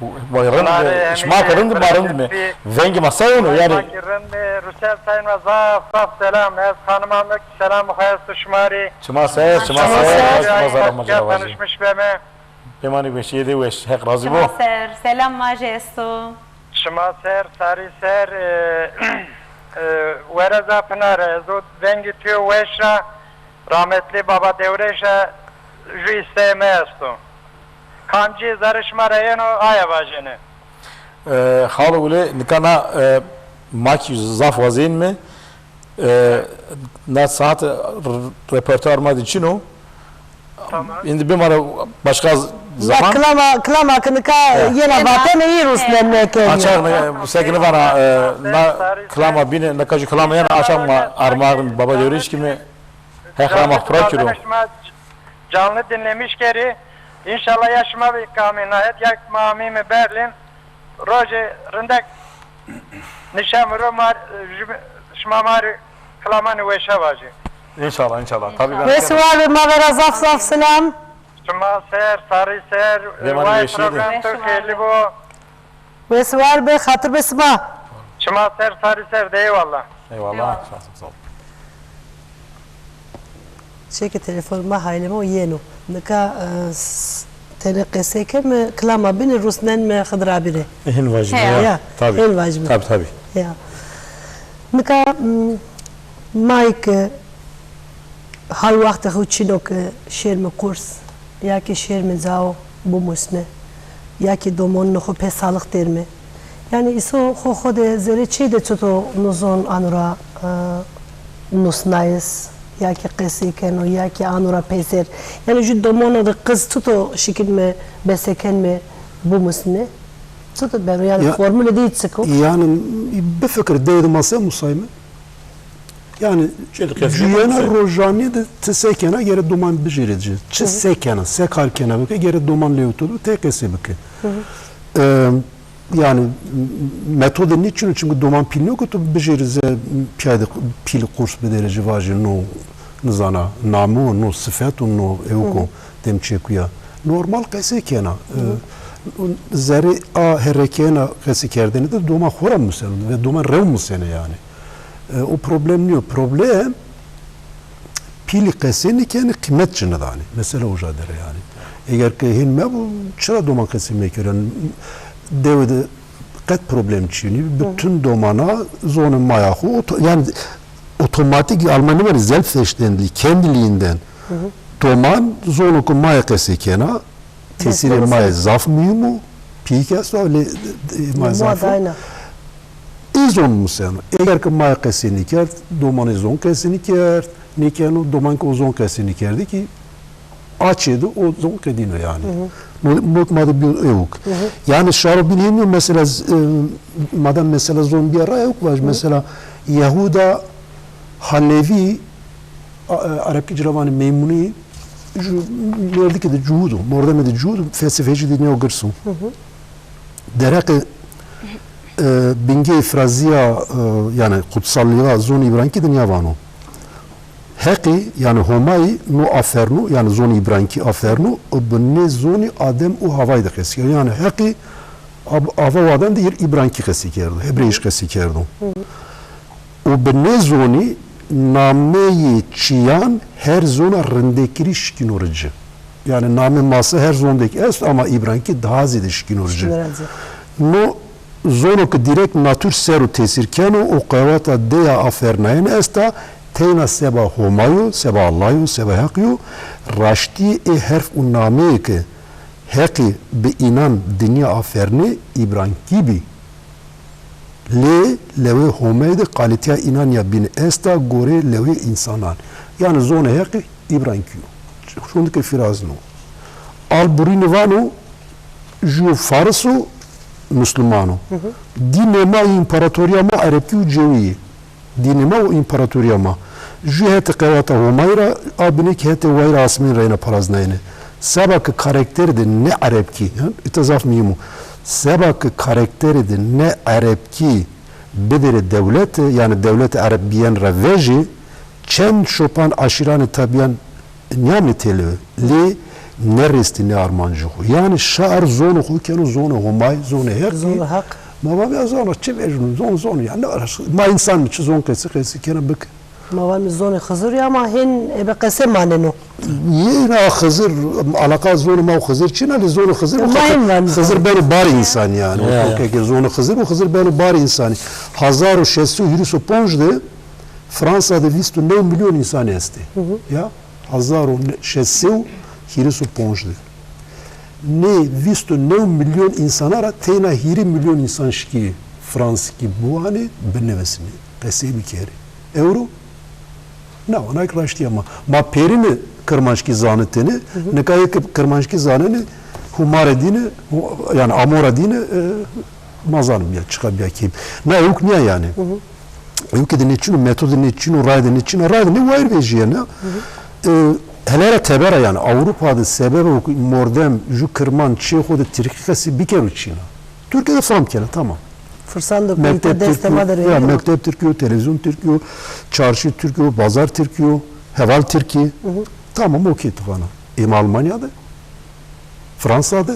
Bayırın. Şmakarın da barın mı? Vengi masayonu yani. Bakırın mı? Rusel sayın ve zaf selam. Ez hanımamak selam muhayyası şumari. Çumaser. Çumazara macera vazı. Tanışmış beme. Bemani veşe de veş. Hek razı bu. Çumaser. Selam majesto. Şumaser, Sariser, Vereza Pınar, Zod Vengi Tüyo Veşra, rahmetli Baba Devreşa, Ju isteme estu. Kamci zarışma reyeno aya vajene. Halı bile nikana maki zaf vazin mi? Na saat repertuar madin çino. Tamam. Şimdi bir başka zaman. klama kınıka yena batene iyi Ruslen mekeni Açar sekini bana na klama bine na kaju klama yana açam armağın baba diyor hiç kimi hekrama prakiro. Canlı dinlemiş geri. İnşallah yaşıma bir kaminayet yak mamimi Berlin. Roje rındek nişamuro mar şmamari klamanı veşa vajı. İnşallah. Tabii ben. ve sual ve mavera zaf selam Cuma ser, sarı ser, Demani vay veşiydi. program Türkiye'li bu. ve sual be hatır besma Cuma ser, sarı ser de eyvallah. Eyvallah. Sağ ol. çeki telefonuma hayleme o yeno nika tene qese kem klama bin Ruslen me khadra bire Hin vacib ya ya. Tabii. en vacib Tabii. ya nika mike هر وقت خود چی که شیر می قرص یا که شیر می زاو بومسنه یا که دومون نخو په سالخ درمه یعنی ایسو خود زره چی ده تو نوزون آنورا نوسنایس یا که قصی کنو یا که آنورا پیسر یعنی جو دومون ده قص تو شکل می بسکن می بومسنه Sıtı ben yani Ya- formülü değil sıkı. Yani befekir değdim asya musayme. Yani Şeyde kefir cüyena musay. rojani de tsekena gere duman bijirici. Çi sekena, sekarkena beke gere duman leutudu tekesi beke. Yani metodu niçin? Çünkü duman pilini okutu bijirize piyade pil kurs bederici vajin no nizana namu no sıfatu no evko demçekuya. Normal kesekena. Zeri a herekena kesekerdeni de duman horam musene ve duman rev musene yani. O problem niye? Problem pili keseni kendi kıymet cınıdani. Mesela o jadere yani. Eğer ki hinme bu çıra duman kesimi keren devede kat problem çini bütün domana zonu mayahu yani otomatik Almanı var zelfverständlich kendiliğinden doman zonu ku maya kesekena tesiri maya zaf miyu pikas öyle maya zafı Muadayna. İzon museno. Eğer ki maya kesini ker, domanı zon kesini ker, nikenu doman ki o zon kesini kerdi ki açıydı o zon kedino yani. Mutmadı bir evuk. Yani şarabın yemiyor mesela madem mesela zon bir ara evuk var. Mesela Yahuda Halevi Arapki ciravani Meymuni nerede ki de cuhudu. Mordeme de cuhudu felsefeci dinliyor gırsın. Derek binge fraziya yani kutsallığa zon İbranki dünya vano. Heki yani homay no afernu yani zon İbranki afernu benne zoni adem u havayda kesiyor. Yani heki ava adam değil İbranki kesiyordu. Hebreyiş kesiyordu. O benne zoni nameyi çiyan her zona rındekiri şikin orucu. Yani name masa her zondaki est ama İbranki daha ziyade şikin orucu. No zono ki direkt natür seru tesirkeno o kavata deya afernayen esta teyna seba homayu, seba Allahu, seba hakyu raşti herf un nameye ki heki be inan dünya aferni İbran gibi leve homeyde kalitiya inan ya bin esta gore leve insanan yani zone heki İbran kiyo şundaki firaz no al burini vano ju farsu Müslümano. Dinema imparatoriyama Arapki ceviyi. Dinema o imparatoriyama. Jühete kavata homayra abine kete vayra asmin reyna paraznayne. Sabak karakteri de ne Arapki. İtazaf miyimu. Sabak karakteri de ne Arapki bedere devlet yani devlet Arabiyen reveji çen şopan aşiranı tabiyan niyameteli li neresti ne armancığı. Yani şair zonu hukenu zonu humay zonu her Zonu hak. Ma va zonu çevejun zonu yani ma insan için zon kesi kena bak. Ma var mı zonu Hızır ya ama hen ebe kese maneno. Yine Hızır alaka zonu ma Hızır Çin ali zonu Hızır Hızır beni bar insan yani. O zonu Hızır beni bar insan. 1600 Fransa'da visto 9 milyon insan esti. Ya 1600 hirisu ponjde. Ne visto 9 milyon insanara tena hiri milyon insan şiki Franski bu hani benevesini. Kese bir kere. Euro? Ne ona iklaştı ama. Ma perini kırmanşki zanetini ne kadar kırmanşki zaneni humaredini yani amoradini mazanım ya çıkabiliyor ki. Ne yok niye yani? Ülkede ne için metodu ne için rayda ne için rayda ne var vejiye ne? Helera tebera yani Avrupa'da sebep mordem ju kırman çehoda Türkiye'si bir kere uçina. Türkiye'de falan kere tamam. Fırsat da Mektep Türkiye, ya mektep Türkiye, televizyon Türkiye, çarşı Türkiye, pazar Türkiye, heval Türkiye. Tamam okey bana. Ama Almanya'da, Fransa'da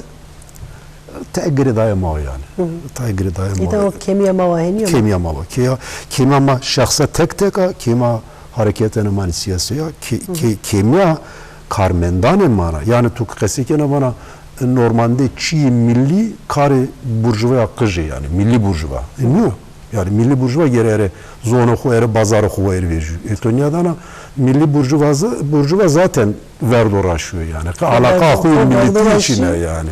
tegri dayama yani. Tegri dayama. İşte o kemiğe mavaheniyor. Kemiğe mava. Kemiğe ma şahsa tek kemiğe hareketine mani siyasiye kemiğe karmendane mana. Yani tukkesikene bana normalde çi milli kare burjuva kıcı yani milli burjuva. Niye? Yani milli burjuva gerere zona koyere bazara koyere veriyor. Etonya'da milli burjuva zaten verdoraşıyor yani. Alaka koyuyor milleti içine yani.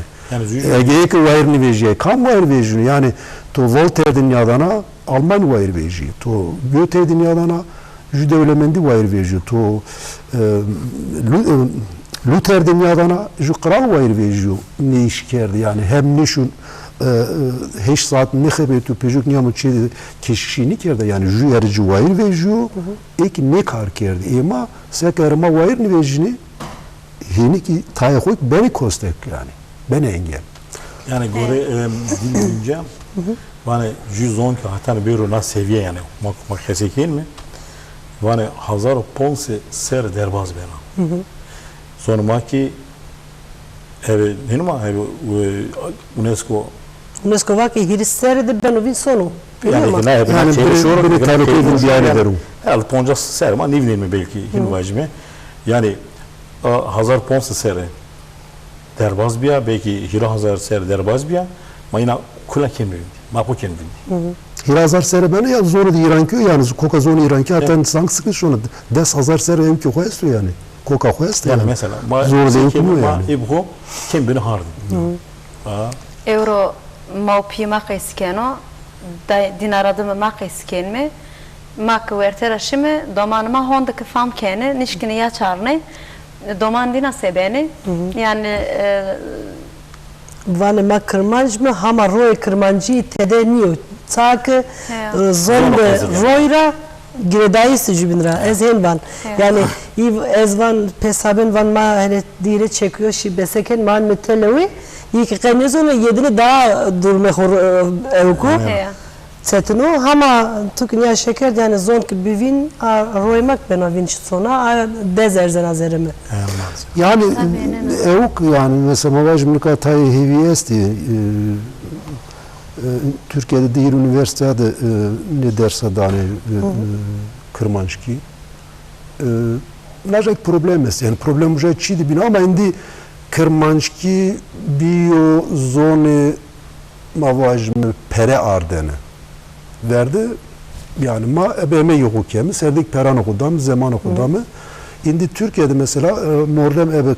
Ege'ye ki verini veriyor. Kam ver veriyor yani. To Voltaire dünyadana Alman ver veriyor. To Goethe dünyadana Jüde ölemendi ver veriyor. To Luther dünyadana ju kral var veriyor. Ne iş kerdi yani hem ne şu 8 saat nexebe tu pejok niyam çi keşişini kerdi yani ju yarıcı vayir ve ju ek ne kar kerdi ama sekerma vayir ne vejini hini ki tayakoy beni kostek yani beni engel yani göre dinleyince bana 110 ki hatta bir ona seviye yani makhesekin mi bana 1500 ser derbaz bana sonra ki ev ne ma ev UNESCO vaki Hristiyan de ben ovin sonu. yani bir tayakoy bir yani derim. El ponca ser ma ne bileyim belki hinvacime yani 1500 ser derbaz biya belki 1000 ser derbaz biya mayına kula kendi ma bu kendi Hirazar sere bana ya zoru İran ki yani koka zonu İran ki hatta sanki sıkı şunu 10,000 sere ev ki koyuyor yani koka koyuyor yani mesela zor değil ki bu yani ibho kim beni hardı euro maupi maqeskeno dinaradım maqeskenme mak vertera şime domanma hondak fam kene nişkini ya çarne doman dina sebeni yani Vane ma kırmanç mı hama roy kırmancı tedeniyor. Tak zombe royra giredayısı cübinra ez hen yani ez van pesaben van ma hani dire çekiyor şi beseken man metelewi ilk kanezonu yedini daha durme evku Setino hama tuknya şeker yani zon ki bivin roymak bena vinç sona dezerzen azerimi. Yani evuk yani mesela mavaj mülka tay heviyesti Türkiye'de değil üniversitede ne derse dane kırmançki najak problem es yani problem уже çidi bina ama indi kırmançki bio zone mavaj mü pere ardene verdi yani ma ebeme yok okuyamı serdik peran okudam zaman okudamı indi Türkiye'de mesela mordem ebe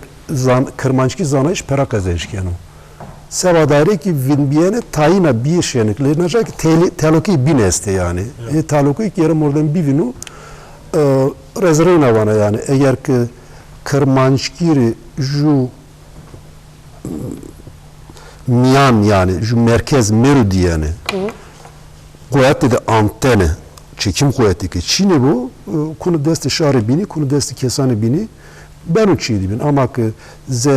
kırmançki zanayış pera kazanışken o sevadari ki vinbiyene tayina bir şeynikleri necak teloki bineste yani teloki ki yarım mordem bir vinu rezervina vana yani eğer ki kırmançkiri ju miyan yani ju merkez meridiyeni kuvveti de antene çekim kuvveti ki Çin'e bu konu desti şari bini konu desti kesani bini ben uçuydu bin ama ki z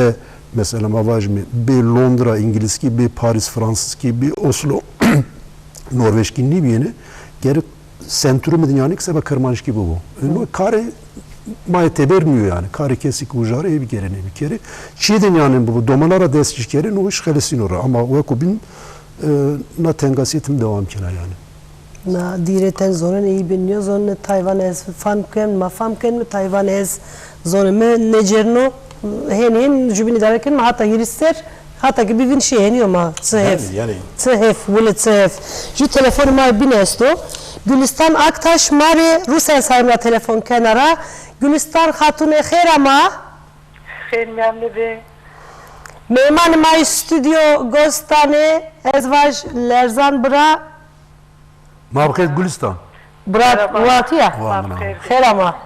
mesela mavajmi bir Londra İngiliz ki bir Paris Fransız ki bir Oslo Norveç ki ni bini geri sentrum dünyanın sebe kırmanç gibi bu. Kare mayete vermiyor yani. Kare kesik ujarı bir kere ne bir kere. Çin dünyanın bu domalara desti kere no iş khalesin ora ama o kubin na tengasiyetim devam kena yani. Na direten zonen iyi biniyor zone Tayvan ez famken ma famken Tayvan ez zone me necerno henin jubini darken ma hatta hirister hatta ki bivin şey heniyor ma tsehef böyle tsehef ju telefonu ma binesto Gülistan Aktaş mari Rusya sayımla telefon kenara Gülistan Hatune khair ama khair memnun be Mehman may stüdyo gostane ezvaj lerzan bra Mabkhet Gülistan. Bra Vatiya. Khair ama.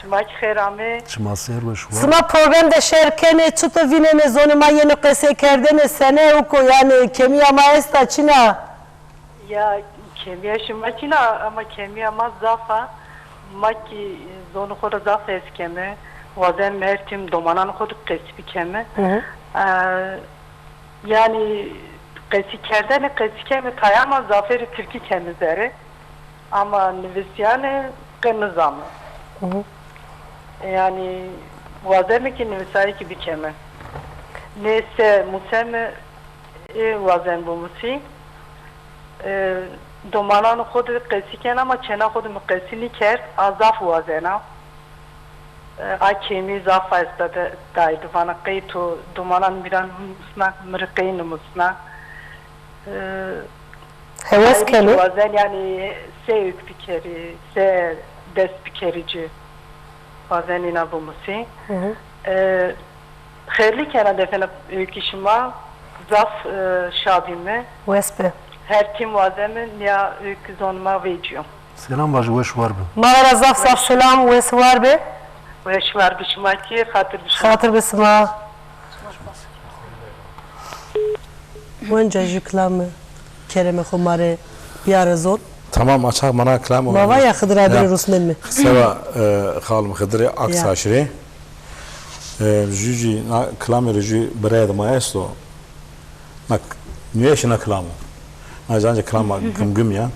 Şmak khair ame. Şma ser ve şu. Sma programda şerkene tutu vinene zonuma yeni qese kerdene sene uko yani kemiya maesta Çina. Ya kemiya şma Çina ama kemiya ma zafa maki zonu khora zafa eskeme. Vazen mertim domanan koduk qesbi keme. Yani qesikerde qesikeme tayama zaferi Türkiye kendizleri ama nüvesyane qenizamı. Yani vazen ki nüvesayı ki bikeme. Neyse museme vazen bu musi. Domanan koduk qesiken ama çena koduk qesini kert azaf vazena. Akemi zafa istedi daydı bana kayıtu dumanan biran musna mırkayın musna Heves kemi bazen yani sevk pikeri se des pikerici bazen ina bu musi hayırlı kere defene ülkişima zaf şabime Vespe her kim vazemi ya ülkü zonma veciyorum Selam var veş var bu Mağara zaf selam ves var be Veş var bişmaki hatır Hatır besma Önce jüklamı Kerem'e kumare bir zor. Tamam açak bana kelam olur. Baba ya Hıdır abi Rusmen mi? Seva halim Hıdır'ı aksaşırı. Jüji kelam rüjü berayda maestro. Nak nüyeşine kelamı. Ayrıca kelama güm ya.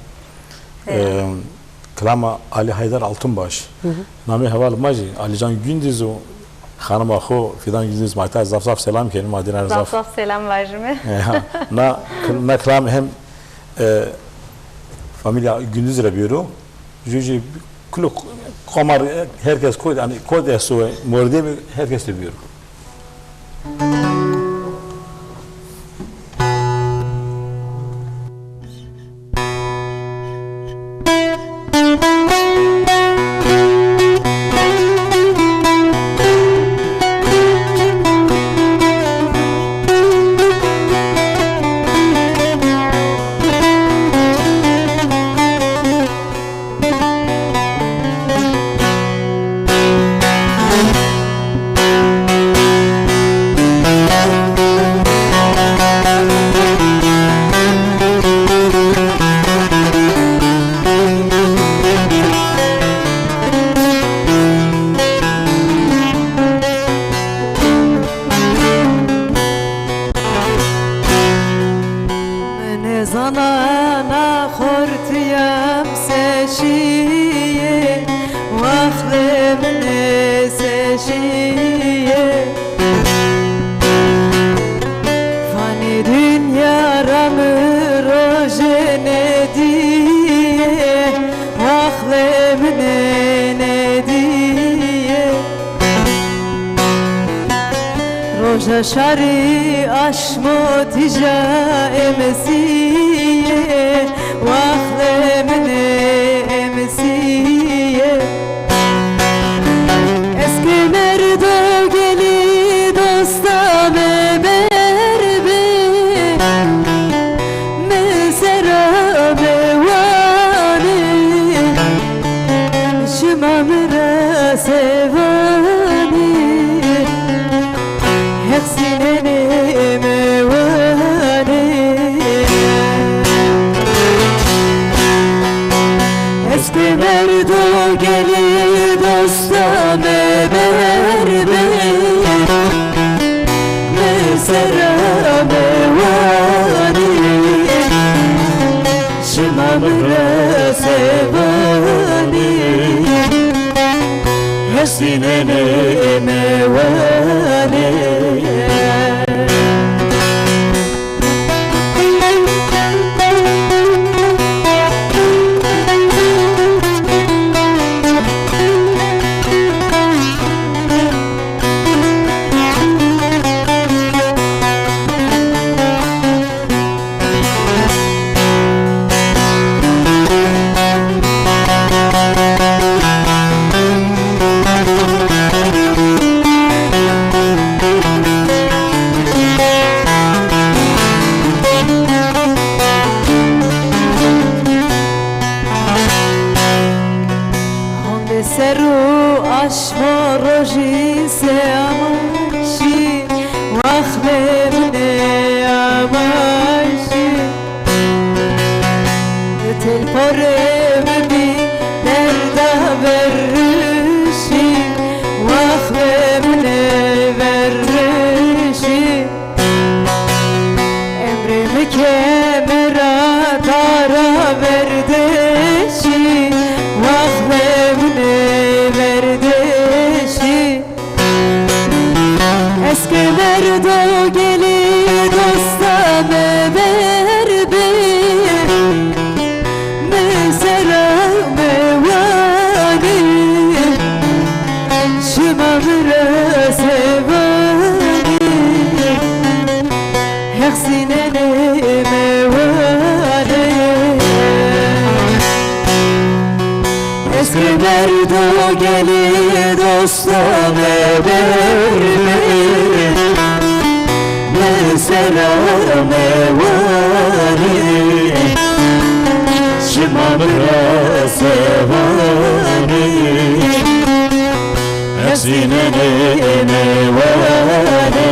Kelama Ali Haydar Altınbaş. Nami havalı maji Ali Can Gündüz o hanıma ho Fidan Gündüz mahta zaf selam kelim Madine zaf. Zaf selam vajmi. Na kelam hem familya Gündüz rebiyorum. Jüji kuluk kamar herkes koy yani koy da su morde herkes rebiyor. Şari aşmo tija emsiye Vahlemne emsiye Eski merdo geli dosta beberbe Mesera mevani Şimamra sevani Merdo geli dosta beberbe Mesera mevani Şimamra sevani Hesinene mevani Merdo geli dosta beberbe Mesela mevani Şimamra sevani Hepsine mevani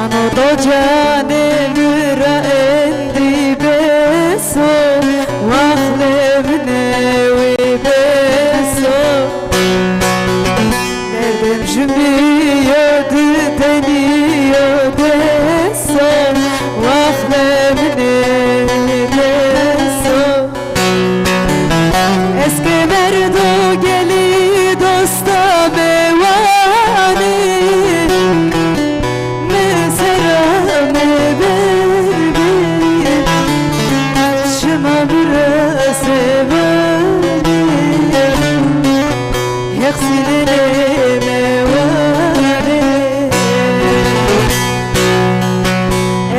Zano do cane mura endi beso Vahlevne ve beso Nereden jümliyordu deniyor beso Vahlevne ve beso Eski merdo geli dosta mevani Mesela meberbi Şıma bura sevani Yaksilene mevani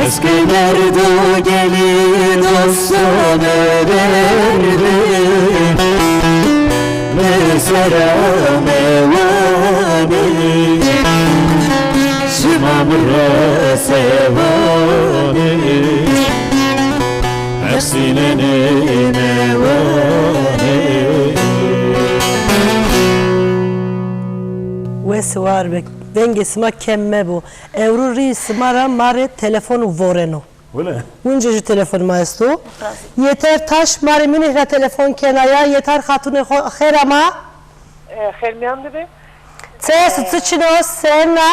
Eski merdo gelin olsa verdi Mesela mevani Şımamra sevani Eksilene mevani Wes var be. Dengesima kemme bu. Evruri smara mare telefonu voreno. Öyle. Unce telefon maestro. Yeter taş mare minihra telefon kenaya yeter hatune kherama. خیرمیان بده Ses sıçino senna.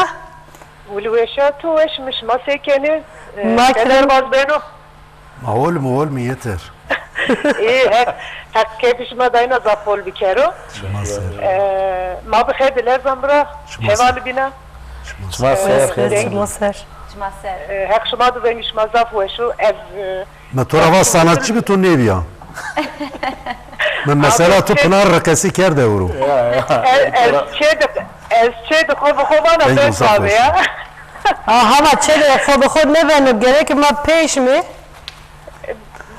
ولوشا تو وش مش ما سکنه Makram. باز بینو Mağol mi yeter? iyi hak keyfiş ma dayna zapol bikero ma bixeyr diler zambra hevali bina Moser. hak şuma du bengiş ma zaf weşu ev Me torava sanatçı bir ton ne biya? Men mesela tu pınar rakası ker de vuru. ez çeyde kovana Ben ben uzak abi ya Aha ama çele fobi khod ne venu gerek ma peş mi?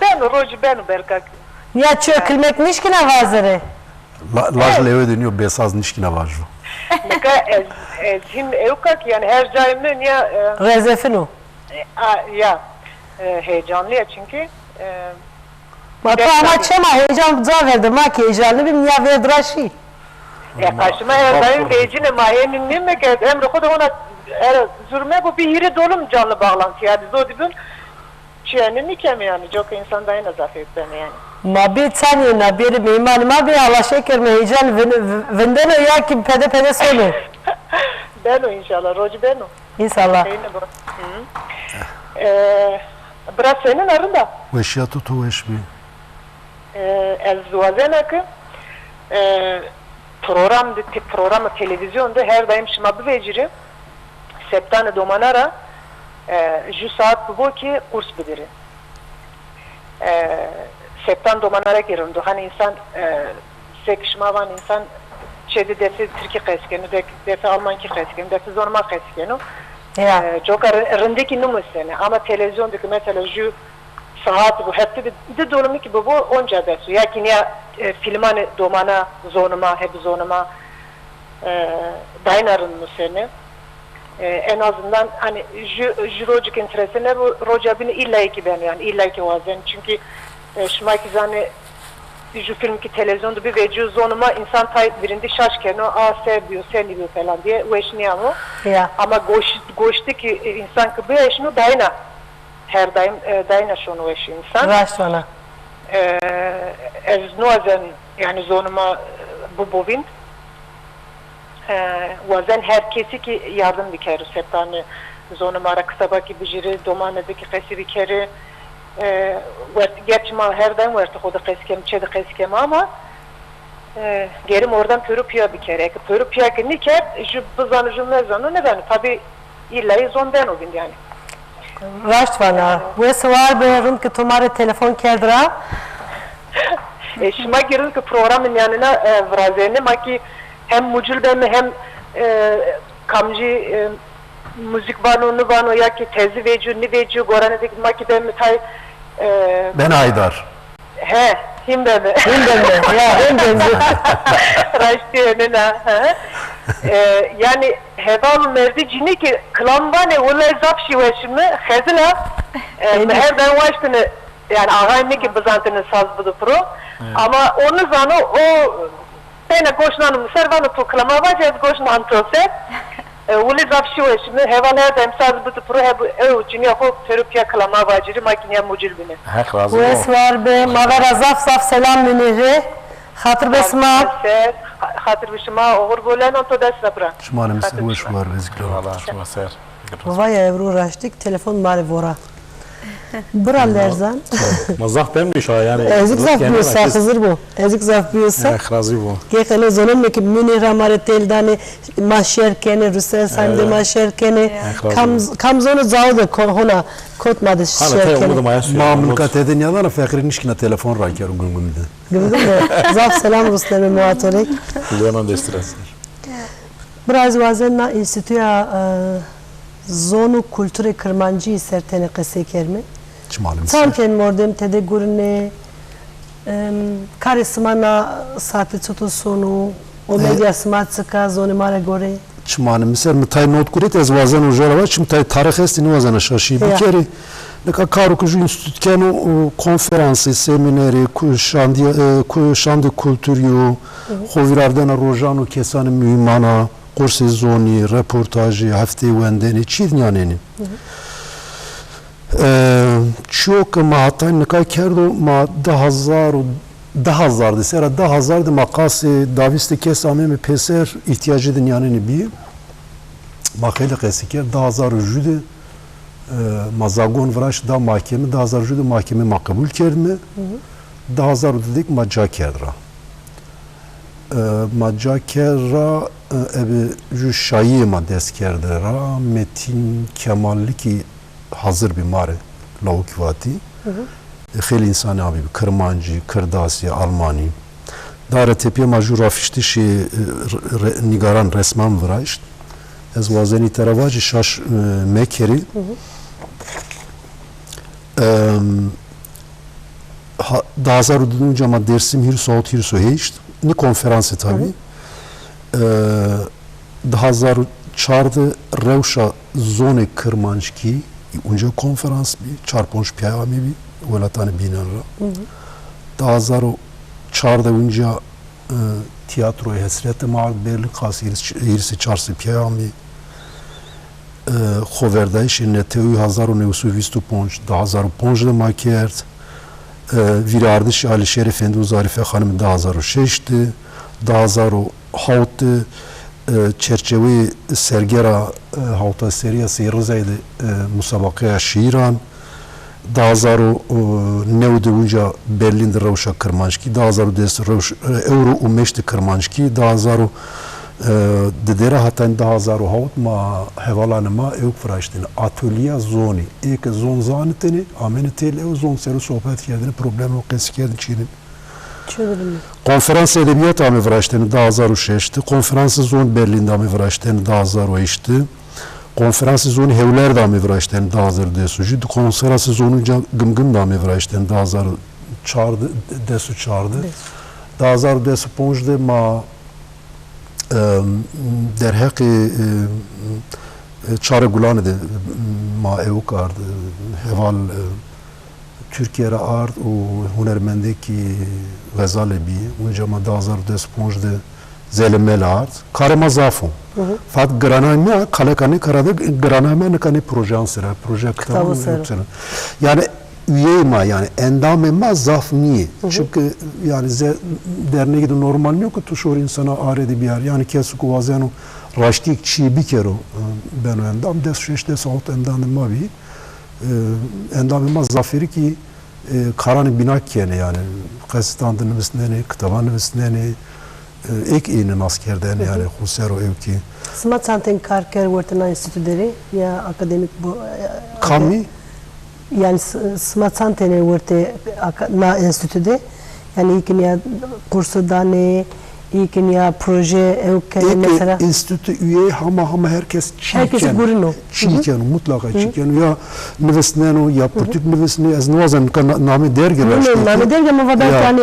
ben roji ben berkak Ya çökülmek mişkine vazere. Laj leve deniyor besaz nişkine var. neka ez him evkak yani her cayımın ya Rezefinu. ya heyecanlı ya çünkü Mata ama çema heyecan za verdi ma ki heyecanlı bir ya verdraşi. ya karşıma her daim beycine mayenin ne mi ki emre kudu ona zürme bu bir hiri dolum canlı bağlantı yani zodibün çiğenin nikemi yani çok insan da yine zafiyet beni yani. Ma bir tane na bir mimani ma bir Allah şeker mi heyecan vendeno ya ki pede sonu. Ben o inşallah roji ben o. İnşallah. Biraz senin arında. Veşya tutu veş bi. Ez duazenakı programı televizyonda her daim şımadı veciri septane domanara ju saat bu ki kurs bidiri septan domanara girin hani insan sekşmavan insan şeyde defi Türkiye keskeni defi Almanki keskeni defi zorma keskeni çok rındaki numusene ama televizyondaki mesela ju saat bu hepsi de dolumu ki bu onca desu ya ki ya filmane domana zonuma hep zonuma dainarın musene en azından hani jurocuk interesine bu rocabini illa ki ben yani illa ki vazen çünkü şumaki zane ju film ki televizyonda bir veci zonuma insan tay birinde şaşken o seviyor seni falan diye veşniyamu ama goştaki insan ki bu eşnu daina her daim daina şunu veş insan Raşvana. Ez nuazen yani zonuma bu bovin vazen herkesi ki yardım dikeri septane zonuma ara kısaba ki bijiri domanedeki kesi dikeri geçma her daim verti koda keskem çede keskem ama gerim oradan pürüpya bir kere pürüpya ki niket ju bızanı jumlezanı ne ben tabi illa zondan o gün yani Raşvana. Bu sefer benim ki तुम्हारे telefon kerdra. Şima girin ki programın yanına vrazene maki hem mucul ben hem kamcı müzik bano bano ya ki tezi vecu ni vecu goranedik maki ben tay Ben Haydar. he him ben Ya hem raştiye ne yani heval merdi cini ki klambane valla zapşi veşimi khazla her ben vaştını yani ağayını ki bizantını saz budu pro ama onu zanı o tane koşnanım servanı to klama vacet koşnan tose Uli zafşi ve şimdi hevalar da emsaz bu pro hep uçun ya ko terapiya kalama vaciri makine mucil bine. Hak razı Wes var be mavera zaf selam müniri. Hatır besma. Hatır besma oğur bolan on to ders napra. Şumanım hoş var vezikler. Allah şuma ser. Vay evru raştik telefon mari vora. Bura lerzan. Mazah ben mi şu yani? Ezik zaf biyorsa hazır bu. Ezik zaf biyorsa. Hak razı bu. Gekene zonun me ki münir amare teldani maşer kene Rusya sande maşer kene kam zonu zavda hona kotmadı şer kene. Mamın katedin yalan fakir nişkine telefon raker gungumda. Gördün mü? Zaf selam Ruslar'ın muhatorek. Leonan destres. Biraz bazen na instituya zonu kültürü kırmancı sertene kese kerme. Santen mordem tede gurne karismana saate tutusunu o medya smatsaka zonu mara gore. Çmanım misal mitay not kuret ez vazan ujara çim tay tarih estini vazana şaşi bikeri neka karu kuju institutkenu konferansı semineri şandı kültürü hovirardena rojanu kesani mühimana kursi zoni reportajı hafte wendeni çidnyaneni çok ma hatta ne kerdo ma 10,000 desera 10,000 makası daviste kesame mi peser ihtiyacı dünyanın bir makale kesiker 10,000 jüde mazagon vraş da mahkeme 10,000 jüde mahkeme makbul kerme 10,000 dedik maca kerra maca kerra ebi ju şayi ma deskerdera Metin Kemalli ki hazır bir mare lavukvati خیلی انسان آبی کرمانجی کرداسی آلمانی داره تپی ماجور رافشتیش نگاران رسمان ورایشت از وازنی ترواجی شاش مکری دازار دونجا ما درسیم هیر صوت هیر سو هیشت نی کنفرانسی tabi 2004 روشا زون کرمانجکی اونجا کنفرانس بی 4-5 پیامی بی ولاتانی بینن را 2004 اونجا تیاتروی حسرت معاد برلین خاصی ایرسی 4 پیامی خوردایش نتوی 1925 2005 ما کرد ویراردش علی شریف اندو زاریفه خانم 2006 2007 çerçeve sergera hafta seriyası Rızaydı musabakaya şiiran 2009 unca Berlin'de Ravşa Kırmançki 2010 Euro umeşti Kırmançki 2000 dedera hatan 2007 ma hevalanıma evk fıraştını atölye zoni ek zon zanetini amenetel ev zon seru sohbet kerdini problem o kesi kerdin çiğnin Konferans edebiyat amı vraşteni 2006'tı. Konferans zon Berlin'de amı vraşteni 2008'tı. Konferans zon Hevler'de amı vraşteni 2010'da. Konferans zonu Gımgım da amı vraşteni 2004'da desu çağırdı. 2010'da ma derhaki çare gulanı da ma evukardı. Heval Türkiye'ye art o hunermendeki Gazalebi, onca ma 2010'da zelemel art, karama zafon. Fat granama kalakani karada granama ne kani proje sıra, proje kitabı sıra. Yani üyeyma yani endamema zaf niye? Çünkü yani derneği de normal yok ki tuşor insana aredi bir yer. Yani kesu kuvazeno raştik çi bir kere ben o endam des şeşte salt endamema bir endamema zaferi ki karanı binak kene yani kasistandı nüvesneni, kitaban nüvesneni ek inin askerden yani husero evki. Smat santen karker vurtuna enstitüleri ya akademik bu Kami? Yani smat santene vurte na enstitüde yani ikin ya kursu dane ikin ya proje evke mesela. Enstitü üye ama herkes çiğken. Herkes gurino. Çiğken mutlaka çiğken ya nüvesneno ya politik nüvesneno az nuvazan nami dergi raştı. Nami dergi ama vadak yani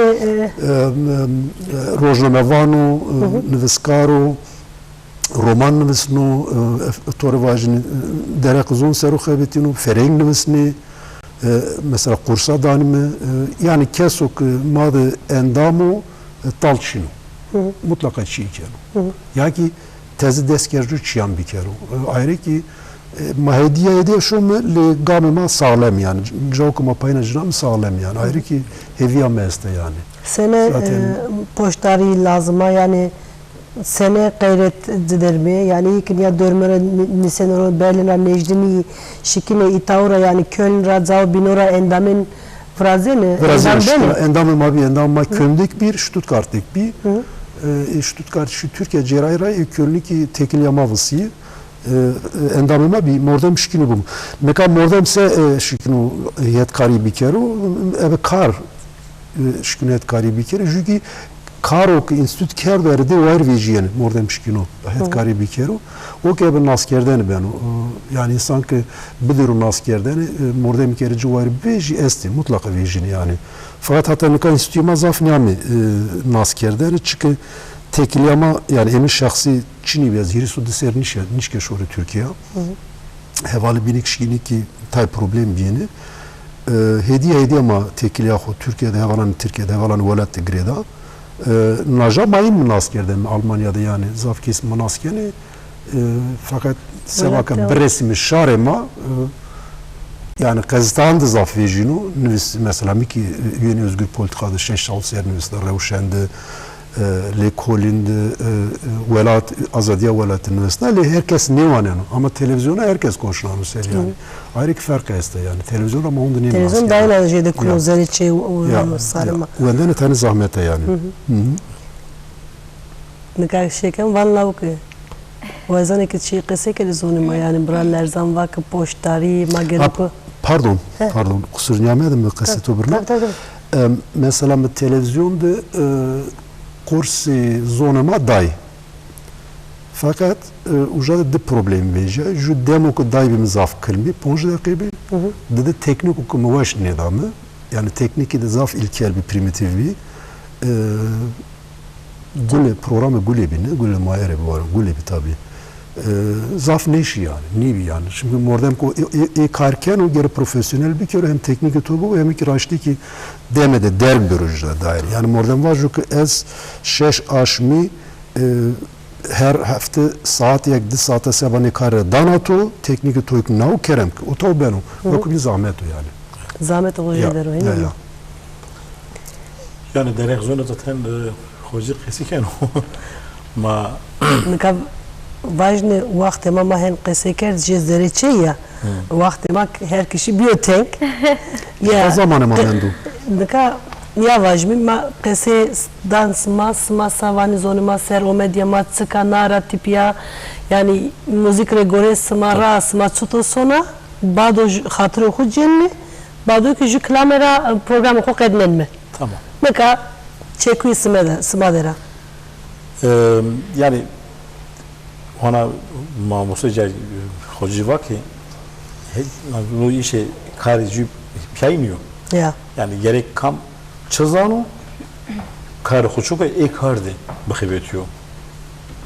Rojnamevano, nüveskaro roman nüvesno tore vajini derek zon seru xebetino fereng nüvesni mesela kursa danime yani kesok madı endamo talçino mutlaka çiğken. Ya ki tezi deskerci çiyan bir kere. Ayrı ki ma hediye ediyor şu mu le gamıma sağlam yani. Jokuma paylaşacağım sağlam yani. Ayrı ki heviya meste yani. Sene poştari lazıma yani sene gayret edermi yani ilk ya dörmere nisenoro Berlin'e Necdini şikine itaura yani Köln Razau binora endamin frazene endamım abi endamma Köln'deki bir Stuttgart'taki bir Stuttgart şu Türkiye cerrahira Köln'deki tekil yamavısı endamıma bir mordam şikini bu. Meka mordam se şikinu yetkari bir kere eve kar şikinu yetkari bir kere çünkü Karok Enstitü Kerder'de var veciyen mordem şikino hetkari bir kere o ki ben askerden ben yani insan ki bilirim askerden mordem kereci var veji esti mutlaka vecin yani fakat hatta ne kadar enstitüma zaf nami askerden çünkü tekiliyama yani emin şahsi Çin'i biraz hirisu deser nişke şoru Türkiye hevali binik şikini ki tay problem biyeni hediye ama tekiliyahu Türkiye'de hevalan Türkiye'de hevalan velatte greda Naja mayın mı askerden Almanya'da yani zaf kesimi askeri fakat sevaka bresimi şarema yani Kazakistan'da zaf vejinu nüvis mesela miki yeni özgür politikada şeşal nüvisler revşende lekolinde velat azadiya velatın nüvisler herkes ne var yani ama televizyona herkes konuşuyor yani ayrı ki fark este yani televizyon ama onda ne televizyon daha enerjide kullanılan şey sarma ve tane zahmete yani ne kadar şeyken vallahi ki وزن که چی قصه که زونی ما yani buralar zaman ki poştari mageriko pardon kusur nimedim mi kısa tobruna mesela televizyonda kursi zonuma day fakat ujada de problem veja ju demo ko day bim zaf kılmi ponje dakibi de teknik okumu vaş nizamı yani tekniki de zaf ilkel bir primitif bir gule programı gule bine gule mayere var gule bir tabi zaf neşi yani nevi yani şimdi mordem ko karken o geri profesyonel bir kere hem teknik tubu hem ki raşti ki demede der bürüjde dair yani mordem var ki ez şeş aşmi her hafta saat yakdı saate sebane kare danato teknik toyk nav kerem o to beno bakın zahmet o yani zahmet o jeder o yani derek zona zaten hoca kesiken ma nikav важно وقت ما هن قصه کرد جزرچه وقت ما هر کشی بیوتنگ یا زمان ما هندو دکا یا واجمی ما قصه dans ما savani zonu ma ser o medya ma tskanara tipya yani müzik regore smara sma çuto sona bado hatır xud cenni bado ki ju kamera program xo qedmen me tamam meka çekuy smadera yani ona mamusa hoca var ki bu işe karıcı payınıyor. Yani gerek kam çözano kar hoçuka kardı bakıbetiyor.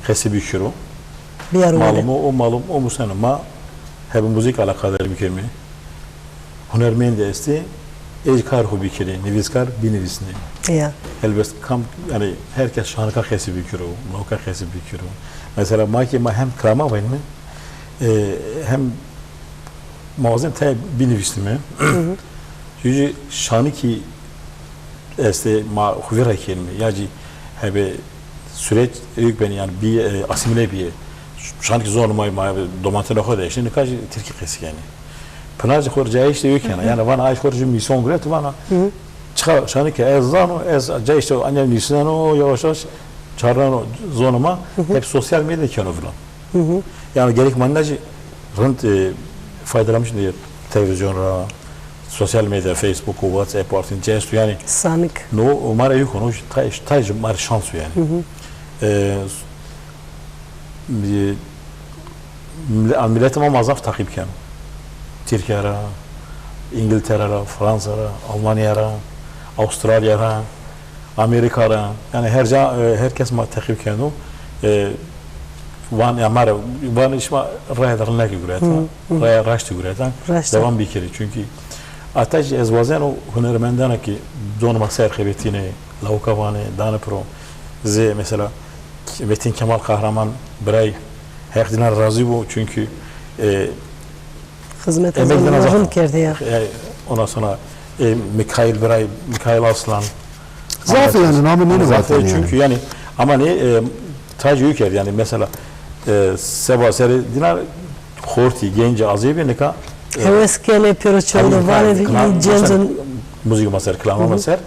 Hesabı kiro. Malum o musana ma hep müzik alakalı bir kelime. Hunermen de esti kar hobi kire neviskar bir nevisine. Elbette kam yani herkes şarkı hesabı kiro, muhakkak hesabı kiro. Mesela ma hem krama var mı? Hem mağazın tabi bilivistime. Çünkü şanı ki este ma huvera kelime. Yani hebe süreç büyük ben yani bir asimile bir şanı ki zor ma domatele hoda işte ne kadar Türkiye kesi yani. Pınarcı korca işte yok yani bana ay korca misyon gret bana. Çıkar şanı ki ezano ez ca işte annem nisano yavaş yavaş çağıran zonuma hep sosyal medya kanalıyla. Yani gerek mandacı rent faydalanmış diye televizyonda, sosyal medya, Facebook, WhatsApp artın cestu yani. Sanık. No, umara yok onu taj mar şansı yani. Milletime mazaf takipken. Türkiye'ye, İngiltere'ye, Fransa'ya, Almanya'ya, Avustralya'ya, Amerika'ya yani herkes ma takip kendo van yamara van işma raydarına ki guratan ray raştı guratan devam bir kere çünkü ataj ezvazen o hunermendana ki don maser khibetine lavkavane dana pro ze mesela Metin Kemal Kahraman Bray herdinden razı bu çünkü Hizmet emekten azalığın kerdi ya. Ondan sonra Mikhail Bray, Mikhail Aslan. Zaten yani namı ne var Zaten çünkü yani ama ne Taci Yüker yani mesela Seba Seri dinar Horti Gence Azebi ne ka Heves kele piroçolu var bir cenzun müzik maser klama maser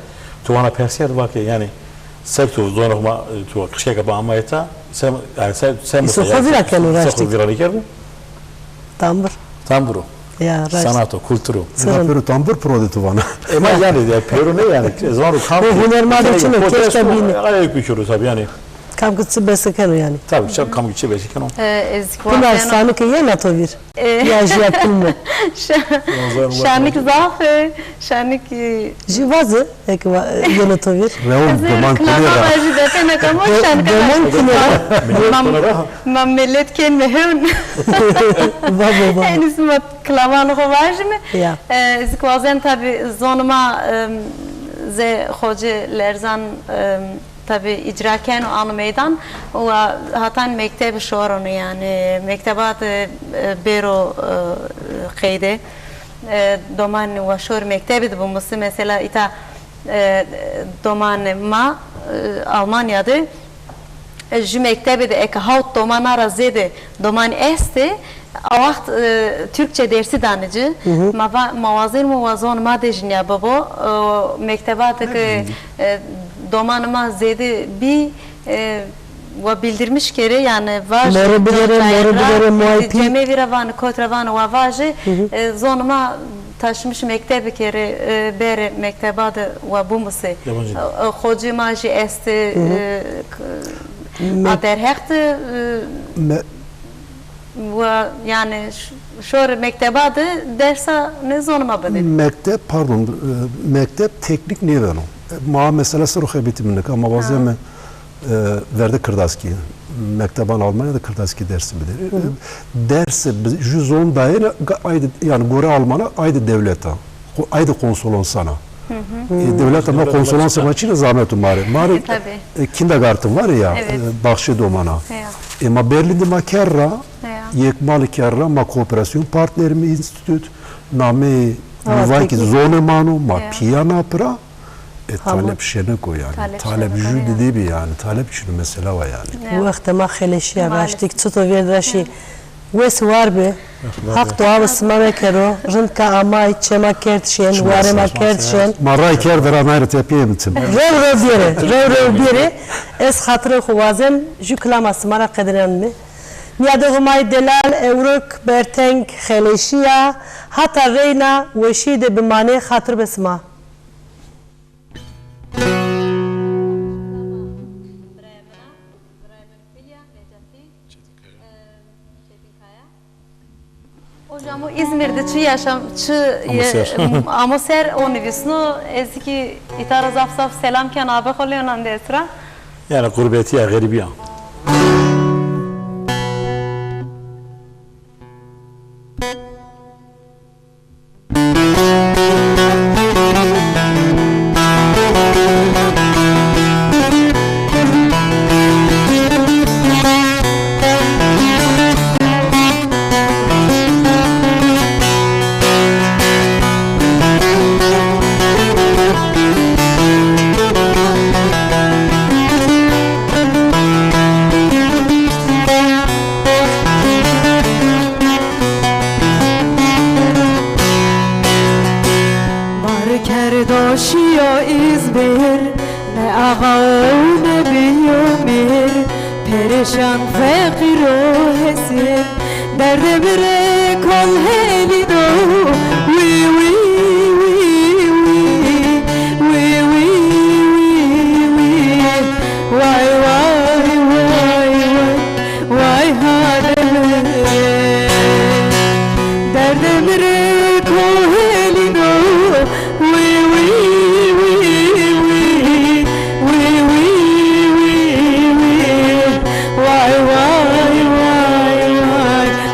tu ana persiyer vakı yani sektu zonuma tu kışka ba amayta sen yani sen Isso foi virar aquele Sen virar iker bu tambur. tamburo Ya raş. sanato kültürü Pero tambur prodüktü bana. ama yani de peru ne yani zoru kam Bu hünermar için o keşke bini. ayak bükürüz tabii yani Kam kıtsı beseken yani. tabii çok kam geçe besiken o Bunlar sanı ki yena tovir. Ya jiyapılma. Şanlık zafı, şanlık... Jivazı yena tovir. Reon doman Klama kulera. vajı defene kamo şanlık. Doman kunera. Mam millet ken mehun. Baba. Henüz mat klaman kovajı mı? Ya. Zikvazen tabi zonuma ze hoca lerzan tabi icraken o anı meydan ve hatan mektebi şorunu yani mektebat bero kayde doman ve şor mektebi de bu mesela ita doman ma Almanya'da ju mektebi de ek haut domana razede doman este Avakt Türkçe dersi danıcı, mavazir muvazon madejin ya babo, mektebatık domanıma zedi bir ve bildirmiş kere yani var. Moru muaypi. Ceme viravan, kotravan ve vajı zonuma taşımış mektebi kere bere mektebadı ve bu musi. Hoca maji este ader hekti. Ve yani şöyle mektebada dersa ne zonuma bedi? Mektep pardon mektep teknik niveno. Ma mesela sıra bitiminde ama bazen verdi kırdaski. Mekteban Almanya'da kırdaski dersi bilir. Dersi 110 daire yani gore Alman'a aydı devlete. Aydı konsolon sana. Devlet ama konsolon sana için zahmet umari. Mari kindergarten var ya bahçe domana. Ama Berlin'de makerra yekmalı kerra ma kooperasyon partnerimi institut name vay ki zonemano ma piyana pra talep şeneko yani talep jü dediği bir yani talep için mesela var yani. Bu vakti ma xeleşiya baştık tuto verdaşi wes warbe hak doğa smame kero rınka amay çema kertşen warema kertşen maray ker vera mayret yapayım tim. Rev biri es hatırı xuvazem jüklama smara kadran mi Niyade Humay Delal Evruk Berteng Xeleşiya Hata Reyna Veşide Bimane Hatır Besma Hocam İzmir'de çi yaşam Amoser o nevisno ezki itara zaf selam kan abi xolyonan desra yani gurbetiye garibiya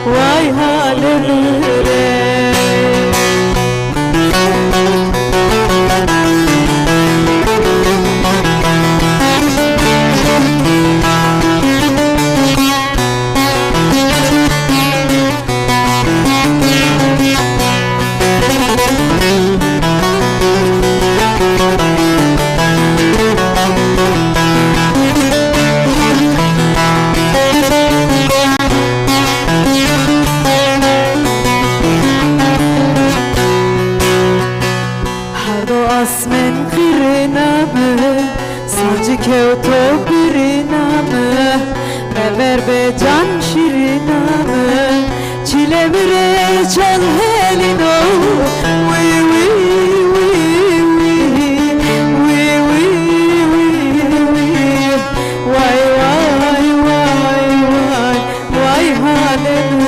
Why تو برینامه مبر به جان شیرینامه چیله بره چل هلینو وی وی وی وی وی وی وی وی وای وای وای وای وای حالم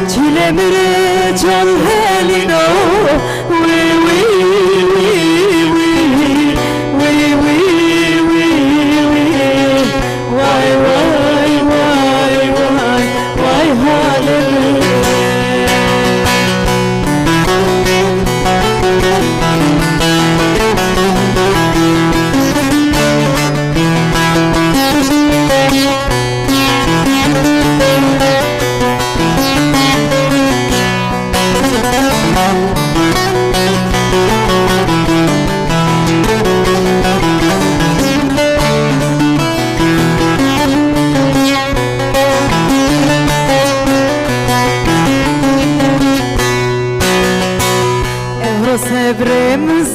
چیله بره چل هلینو وی وی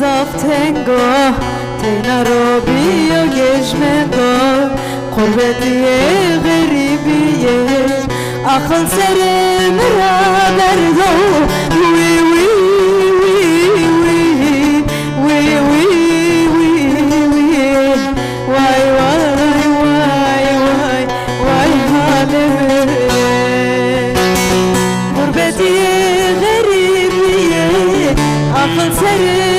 زافتنگو تینا رو بیا گشمنگو قربتیه غریبیه آخل سرم را بردو وی وی وی وی وی وی وی وای وای وای وای وای حالم قربتیه غریبیه آخل سرم